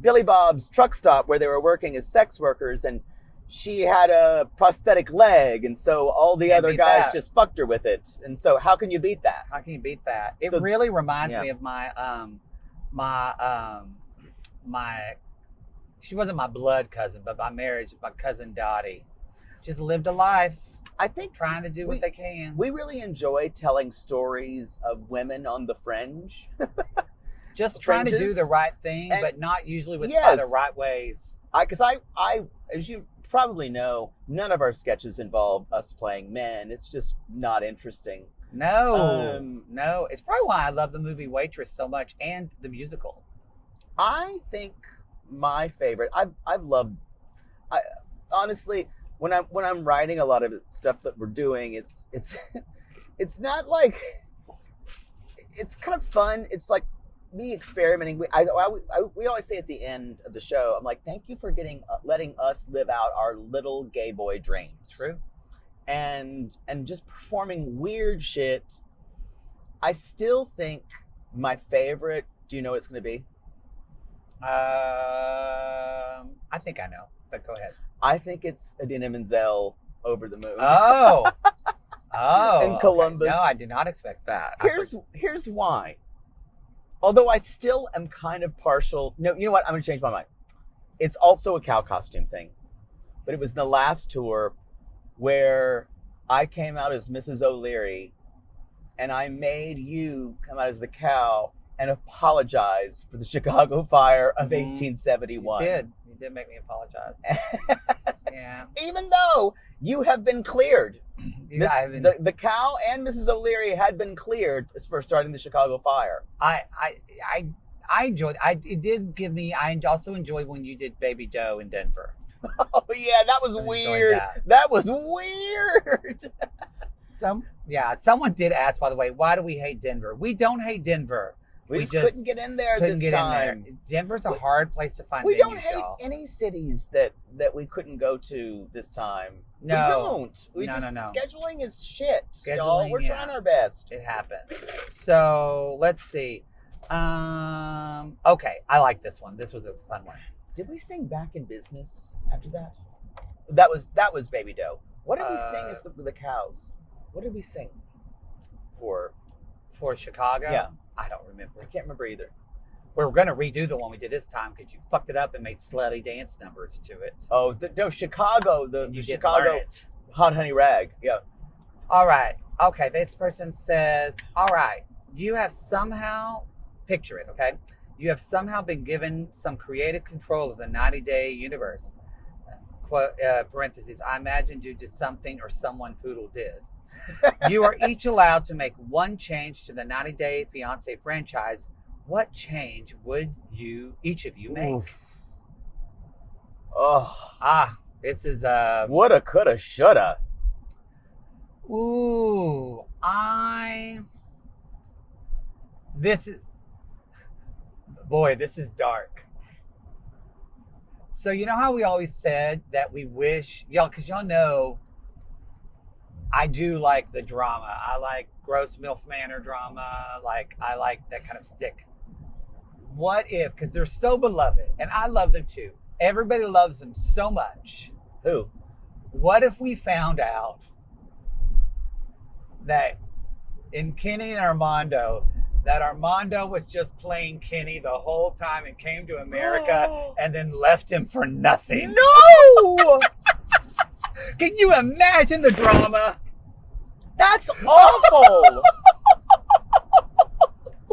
Billy Bob's truck stop where they were working as sex workers, and she had a prosthetic leg, and so all the other guys just fucked her with it. And so how can you beat that? How can you beat that? It really reminds me of my she wasn't my blood cousin, but by marriage, my cousin Dottie. Just lived a life. I think trying to do what they can. We really enjoy telling stories of women on the fringe. Just trying to do the right thing, but not usually by the right ways. Because I, as you probably know, none of our sketches involve us playing men. It's just not interesting. No. It's probably why I love the movie Waitress so much and the musical. I think my favorite. I've loved. Honestly, when I'm writing a lot of stuff that we're doing, it's not like, it's kind of fun. It's like me experimenting. We always say at the end of the show, I'm like, thank you for letting us live out our little gay boy dreams. True. And just performing weird shit. I still think my favorite. Do you know what it's going to be? I think I know, but go ahead. I think it's Idina Menzel, Over the Moon. Oh, in Columbus. Okay. No, I did not expect that. Here's why. Although I still am kind of partial. No, you know what? I'm going to change my mind. It's also a cow costume thing. But it was the last tour where I came out as Mrs. O'Leary and I made you come out as the cow and apologize for the Chicago fire of 1871. You did make me apologize. Yeah. Even though you have been cleared. The cow and Mrs. O'Leary had been cleared for starting the Chicago fire. I enjoyed. It did give me. I also enjoyed when you did Baby Doe in Denver. Oh yeah, that was weird. That was weird. Someone did ask, by the way, why do we hate Denver? We don't hate Denver. We just couldn't get in there this time. Denver's a hard place to find. We don't hate any cities that we couldn't go to this time. No, we don't. No. Scheduling is shit, y'all. We're trying our best. It happened. So let's see. Okay, I like this one. This was a fun one. Did we sing Back in Business after that? That was Baby Doe. What did we sing as the cows? What did we sing for Chicago? Yeah. I don't remember. I can't remember either. We're going to redo the one we did this time because you fucked it up and made slutty dance numbers to it. Oh, Chicago, the Chicago Hot Honey Rag. Yeah. All right. Okay, this person says, all right, you have somehow, picture it, okay? You have somehow been given some creative control of the 90-day universe. Parentheses, I imagine due to something or someone Poodle did. You are each allowed to make one change to the 90-Day Fiancé franchise. What change would each of you make? Oof. Oh. This is woulda, coulda, shoulda. Ooh, this is dark. So you know how we always said that we wish, because y'all know I do like the drama. I like gross MILF Manor drama. I like that kind of sick. What if, because they're so beloved, and I love them too. Everybody loves them so much. Who? What if we found out that in Kenny and Armando, that Armando was just playing Kenny the whole time and came to America and then left him for nothing? No! Can you imagine the drama? That's awful.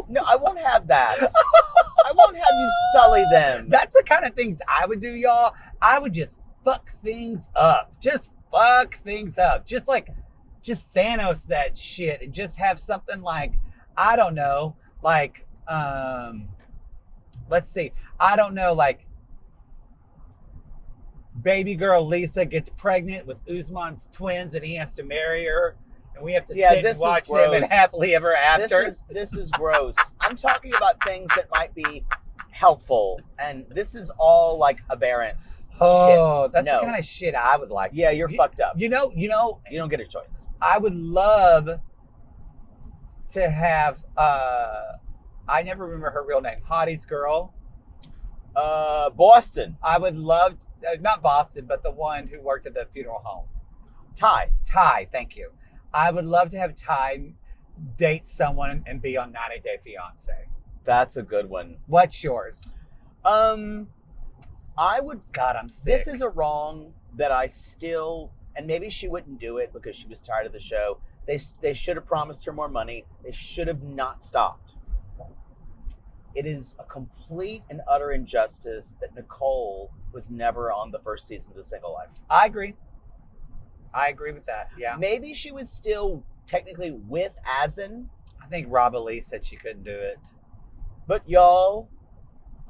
No, I won't have that. I won't have you sully them. That's the kind of things I would do, y'all. I would just fuck things up. Just fuck things up. Just Thanos that shit and just have something like, I don't know, like, let's see. I don't know, like, baby girl Lisa gets pregnant with Usman's twins and he has to marry her. And we have to sit and watch them and happily ever after. This is gross. I'm talking about things that might be helpful. And this is all like aberrant shit. That's the kind of shit I would like. Yeah, you're fucked up. You know. You don't get a choice. I would love to have, I never remember her real name. Hottie's girl. Boston. I would love, not Boston, but the one who worked at the funeral home. Ty. Thank you. I would love to have Ty date someone and be on 90 Day Fiance. That's a good one. What's yours? I would. God, I'm sick. This is a wrong that I still, and maybe she wouldn't do it because she was tired of the show. They should have promised her more money. They should have not stopped. It is a complete and utter injustice that Nicole was never on the first season of The Single Life. I agree with that. Yeah. Maybe she was still technically with Asin. I think Rob Elise said she couldn't do it. But y'all,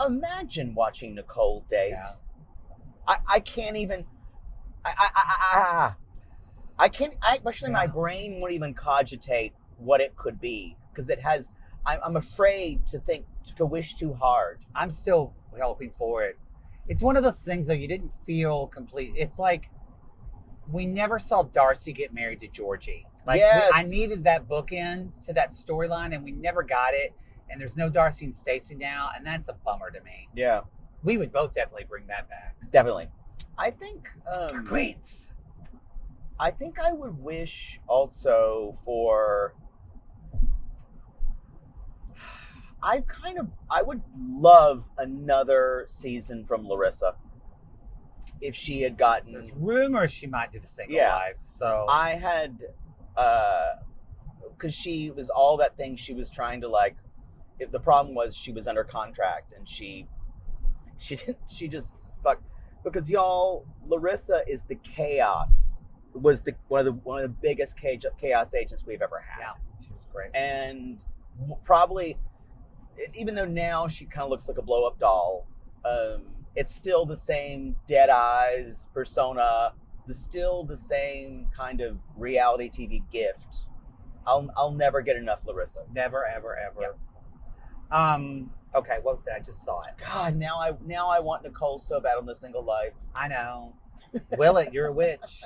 imagine watching Nicole date. Yeah. I can't even. I can't. Actually, my brain won't even cogitate what it could be because it has. I'm afraid to wish too hard. I'm still hoping for it. It's one of those things though you didn't feel complete. It's like we never saw Darcy get married to Georgie. Like Yes. I needed that bookend to that storyline, and we never got it. And there's no Darcy and Stacey now, and that's a bummer to me. Yeah, We would both definitely bring that back. definitely. I think. Queens. I think I would wish also for. I would love another season from Larissa. If she had gotten. There's rumors she might do The Single Yeah. Life. So I had, because she was all that thing she was trying to like. If the problem was she was under contract and she just fucked because y'all Larissa is the chaos was one of the biggest chaos agents we've ever had. yeah, she was great. And probably even though now she kind of looks like a blow up doll, it's still the same dead eyes persona, still the same kind of reality TV gift. I'll never get enough Larissa. Never, ever, ever. Yep. Okay, what was that? I just saw it. God, now I want Nicole so bad on The Single Life. I know. Will it? You're a witch.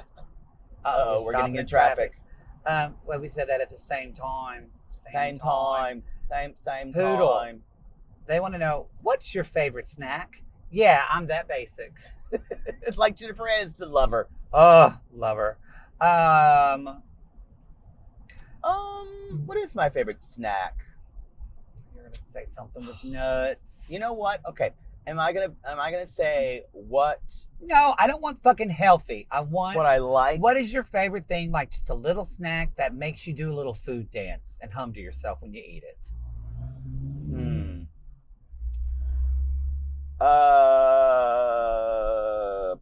We're getting in traffic. Well, we said that at the same time. Same time. Poodle. Time. They want to know, what's your favorite snack? Yeah, I'm that basic. It's like Jennifer Aniston lover. Oh, love her. What is my favorite snack? You're gonna say something with nuts. You know what? Okay. Am I gonna say what No, I don't want fucking healthy. I want I like? What is your favorite thing, like just a little snack that makes you do a little food dance and hum to yourself when you eat it?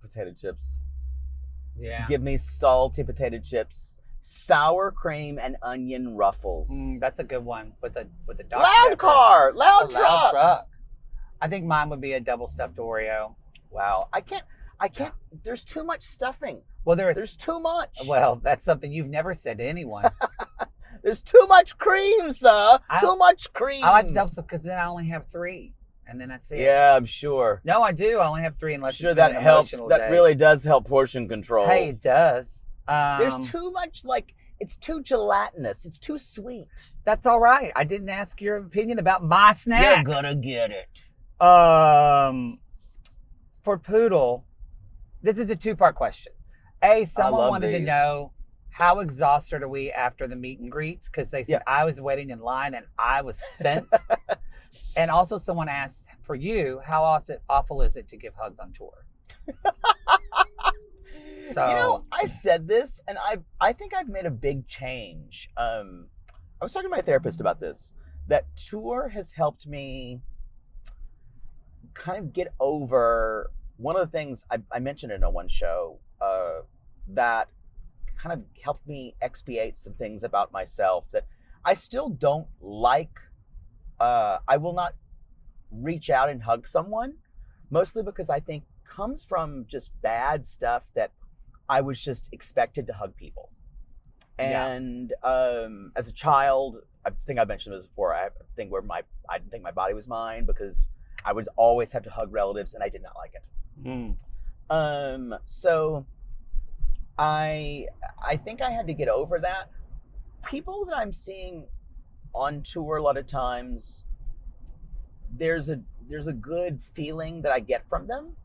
Potato chips. Yeah. Give me salty potato chips, sour cream, and onion ruffles. That's a good one with the Dr. Loud Pepper. car, loud A truck. I think mine would be a double stuffed Oreo. Wow, I can't. There's too much stuffing. Well, There's too much. Well, that's something you've never said to anyone. There's too much cream, sir. Too much cream. I like the double stuffed because then I only have 3, and then that's it. Yeah, I'm sure. No, I do. I only have 3 unless Sure, it's been that an helps. emotional That day. really does help portion control. Hey, it does. There's too much, it's too gelatinous. It's too sweet. That's all right. I didn't ask your opinion about my snack. You're gonna get it. For Poodle, this is a 2-part question. Someone wanted to these. know, how exhausted are we after the meet and greets? Because they said I was waiting in line and I was spent. And also someone asked, for you, how awful is it to give hugs on tour? So, I said this, and I think I've made a big change. I was talking to my therapist about this. That tour has helped me kind of get over one of the things I mentioned in one show that kind of helped me expiate some things about myself that I still don't like. I will not reach out and hug someone, mostly because I think comes from just bad stuff that I was just expected to hug people. And as a child, I think I mentioned this before, I have a thing where I didn't think my body was mine because I would always have to hug relatives and I did not like it. So I think I had to get over that. People that I'm seeing on tour a lot of times there's a good feeling that I get from them.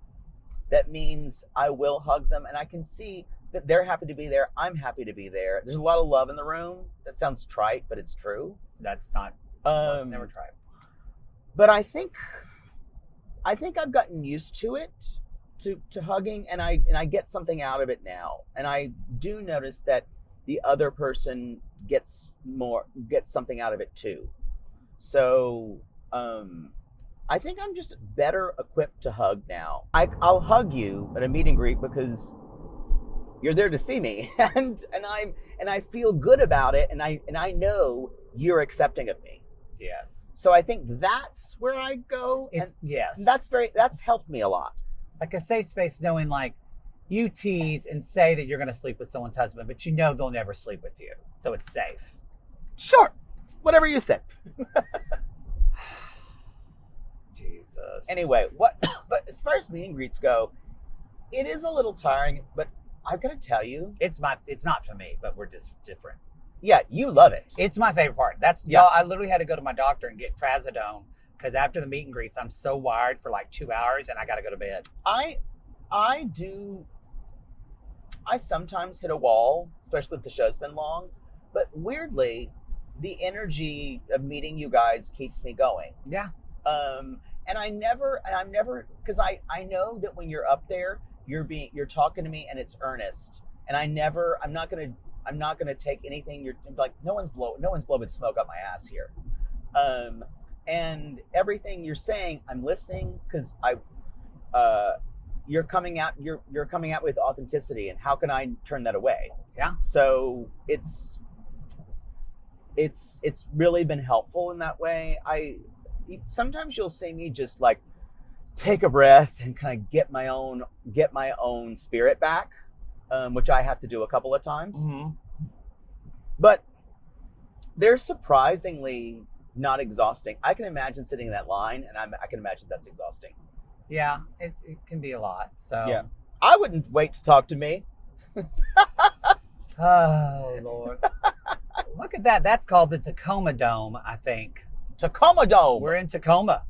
That means I will hug them, and I can see that they're happy to be there. I'm happy to be there. There's a lot of love in the room. That sounds trite, but it's true. That's not. Never tried. But I think I've gotten used to it, to hugging, and I get something out of it now. And I do notice that the other person gets something out of it too. So I think I'm just better equipped to hug now. I'll hug you at a meet and greet because you're there to see me, and I feel good about it, and I know you're accepting of me. Yes. So I think that's where I go. Yes. That's helped me a lot. Like a safe space, knowing like you tease and say that you're going to sleep with someone's husband, but you know they'll never sleep with you, so it's safe. Sure, whatever you say. Jesus. Anyway, but as far as meet and greets go, it is a little tiring. But I've got to tell you, it's not for me, but we're just different. Yeah, you love it. It's my favorite part. Yeah. Y'all, I literally had to go to my doctor and get trazodone because after the meet and greets, I'm so wired for like 2 hours and I got to go to bed. I sometimes hit a wall, especially if the show's been long. But weirdly, the energy of meeting you guys keeps me going. Yeah. And I'm never, because I know that when you're up there, you're talking to me and it's earnest. And I'm not gonna take anything. You're like, no one's blowing smoke up my ass here. And everything you're saying, I'm listening because you're coming out with authenticity, and how can I turn that away? Yeah. So it's really been helpful in that way. Sometimes you'll see me just like take a breath and kind of get my own spirit back, which I have to do a couple of times. Mm-hmm. But they're surprisingly not exhausting. I can imagine sitting in that line, and I can imagine that's exhausting. Yeah, it can be a lot. So yeah, I wouldn't wait to talk to me. Oh Lord, look at that. That's called the Tacoma Dome, I think. Tacoma Dome. We're in Tacoma.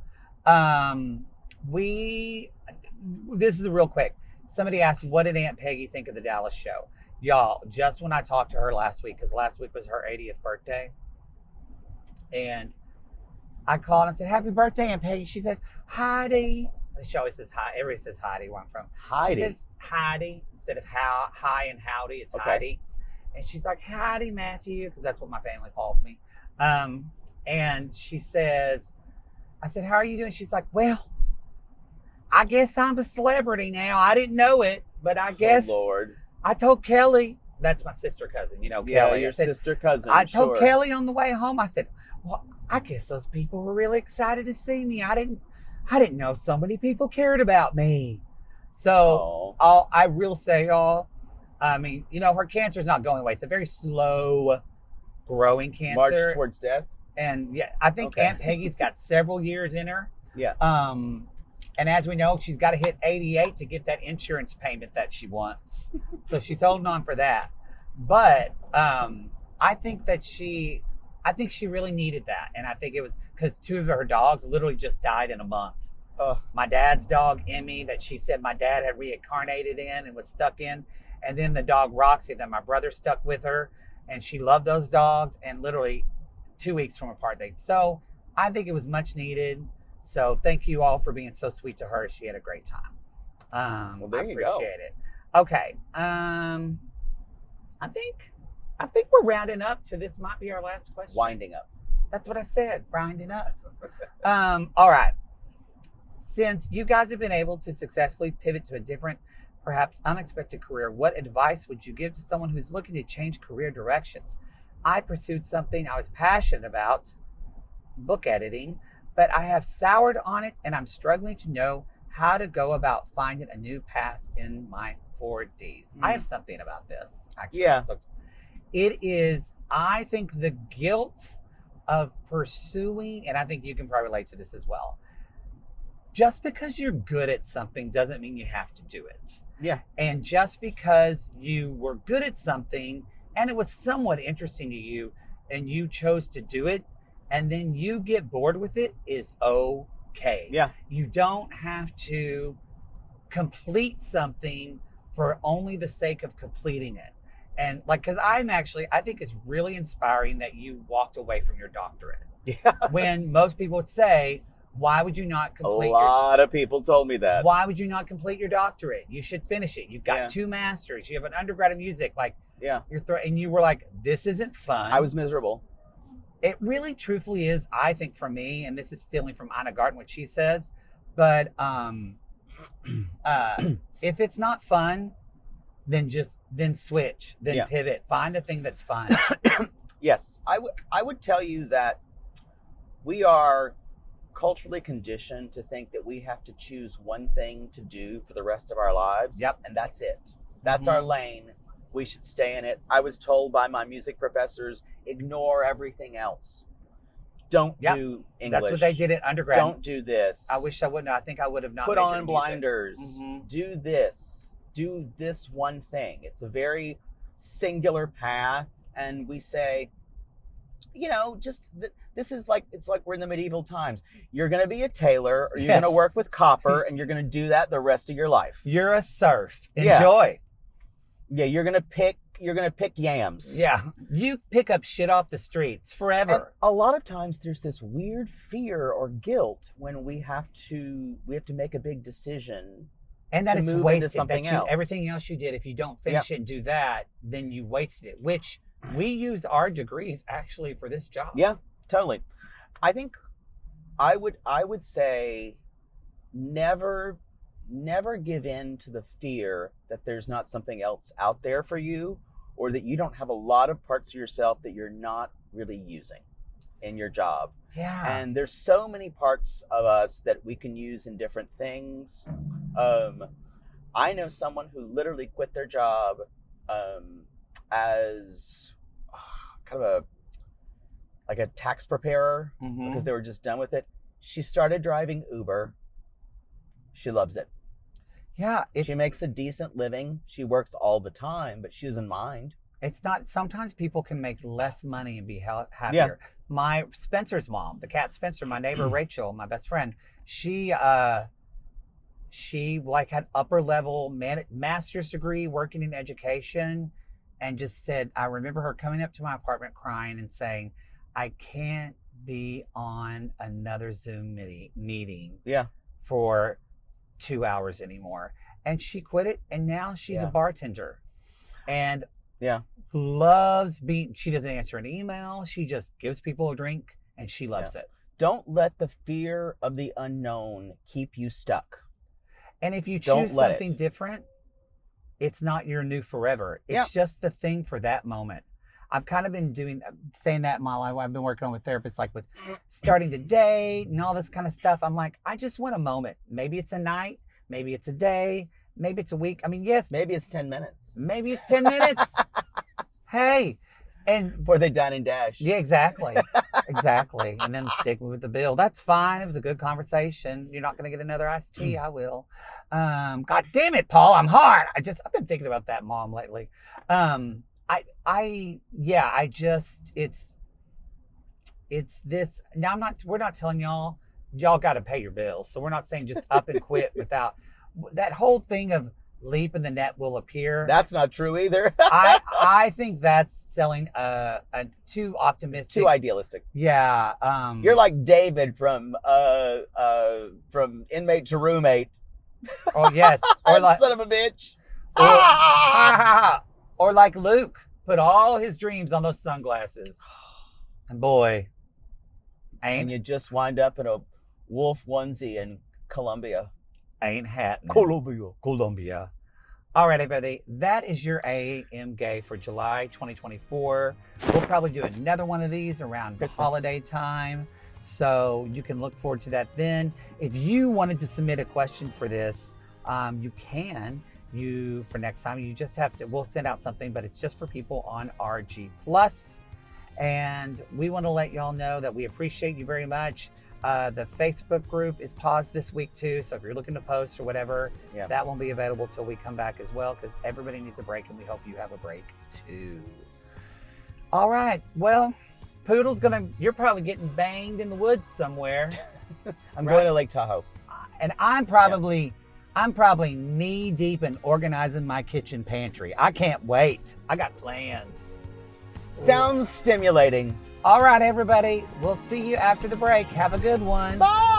This is real quick. Somebody asked, what did Aunt Peggy think of the Dallas show? Y'all, just when I talked to her last week, because last week was her 80th birthday, and I called and said, happy birthday, Aunt Peggy. She said, Heidi. She always says hi. Everybody says Heidi where I'm from. Heidi. She says Heidi instead of hi and howdy. It's okay. Heidi. And she's like, Heidi, Matthew, because that's what my family calls me. And she says, I said, how are you doing? She's like, well, I guess I'm a celebrity now. I didn't know it, but I guess. Oh, Lord. I told Kelly, that's my sister cousin, Kelly. Yeah, your sister cousin. I told Kelly on the way home, I said, well, I guess those people were really excited to see me. I didn't know so many people cared about me. So I will say, y'all, I mean, her cancer is not going away. It's a very slow growing cancer. March towards death. And yeah, I think Aunt Peggy's got several years in her. Yeah. And as we know, she's got to hit 88 to get that insurance payment that she wants. So she's holding on for that. But I think she really needed that. And I think it was because 2 of her dogs literally just died in a month. Ugh. My dad's dog, Emmy, that she said my dad had reincarnated in and was stuck in. And then the dog, Roxy, that my brother stuck with her. And she loved those dogs. And literally 2 weeks from apart. So I think it was much needed. So thank you all for being so sweet to her. She had a great time. Well, there you go. I appreciate it. Okay. I think we're rounding up to this might be our last question. Winding up. That's what I said. Winding up. All right. Since you guys have been able to successfully pivot to a different, perhaps unexpected career, what advice would you give to someone who's looking to change career directions? I pursued something I was passionate about, book editing, but I have soured on it and I'm struggling to know how to go about finding a new path in my 4Ds. I have something about this, actually. Yeah. It is, I think, the guilt of pursuing, and I think you can probably relate to this as well. Just because you're good at something doesn't mean you have to do it. Yeah. And just because you were good at something and it was somewhat interesting to you and you chose to do it, and then you get bored with it is okay. okay. Yeah. You don't have to complete something for only the sake of completing it. And like, because I think it's really inspiring that you walked away from your doctorate. Yeah. When most people would say, why would you not complete A lot of people told me that. Why would you not complete your doctorate? You should finish it. You've got 2 masters. You have an undergrad in music. Like, and you were like, this isn't fun. I was miserable. It really, truthfully is, I think, for me, and this is stealing from Anna Garten, what she says, but if it's not fun, then switch, pivot, find a thing that's fun. Yes, I would tell you that we are culturally conditioned to think that we have to choose one thing to do for the rest of our lives. Yep. And that's it. That's our lane. We should stay in it. I was told by my music professors, ignore everything else. Don't do English. That's what they did at undergrad. Don't do this. I wish I wouldn't. I think I would have not. Put on blinders. Do this. Do this one thing. It's a very singular path. And we say, this is like, it's like we're in the medieval times. You're going to be a tailor, or you're going to work with copper, and you're going to do that the rest of your life. You're a serf. Enjoy. Yeah, you're going to pick yams. Yeah. You pick up shit off the streets forever. And a lot of times there's this weird fear or guilt when we have to make a big decision. And that to it's move wasted. into something else. Everything else you did, if you don't finish it and do that, then you wasted it, which we use our degrees actually for this job. Yeah, totally. I think I would say never give in to the fear that there's not something else out there for you, or that you don't have a lot of parts of yourself that you're not really using in your job. Yeah. And there's so many parts of us that we can use in different things. I know someone who literally quit their job as kind of a tax preparer because they were just done with it. She started driving Uber. She loves it. Yeah. She makes a decent living. She works all the time, but she doesn't mind. It's not, sometimes people can make less money and be happier. Yeah. My Spencer's mom, the cat Spencer, my neighbor Rachel, my best friend, she had upper level master's degree working in education, and just said, I remember her coming up to my apartment crying and saying, I can't be on another Zoom meeting for 2 hours anymore. And she quit it, and now she's a bartender. And loves she doesn't answer an email. She just gives people a drink, and she loves it. Don't let the fear of the unknown keep you stuck. And if you choose something different, it's not your new forever. It's just the thing for that moment. I've kind of been saying that in my life. I've been working on with therapists, like with starting to date and all this kind of stuff. I'm like, I just want a moment. Maybe it's a night. Maybe it's a day. Maybe it's a week. I mean, yes. Maybe it's 10 minutes. Maybe it's 10 minutes. Hey. And before they dine and dash. Yeah, exactly. Exactly. And then stick with the bill. That's fine. It was a good conversation. You're not going to get another iced tea. I will. God damn it, Paul. I'm hot. I've been thinking about that mom lately. It's this. Now we're not telling y'all got to pay your bills. So we're not saying just up and quit without that whole thing of leap and the net will appear. That's not true either. I think that's selling a too optimistic. It's too idealistic. Yeah. You're like David from Inmate to Roommate. Oh yes. Or like, son of a bitch. Or like Luke, put all his dreams on those sunglasses. And boy, and you just wind up in a wolf onesie in Colombia. Ain't happening. Colombia. All right, everybody. That is your AM Gay for July 2024. We'll probably do another one of these around Christmas. Holiday time. So you can look forward to that then. If you wanted to submit a question for this, you can. For next time, you just have to, we'll send out something, but it's just for people on RG+. And we want to let y'all know that we appreciate you very much. The Facebook group is paused this week too, so if you're looking to post or whatever, that won't be available till we come back as well, because everybody needs a break, and we hope you have a break too. All right, well, Poodle's you're probably getting banged in the woods somewhere. I'm Right. going to Lake Tahoe. And I'm probably knee deep in organizing my kitchen pantry. I can't wait. I got plans. Sounds stimulating. All right, everybody. We'll see you after the break. Have a good one. Bye.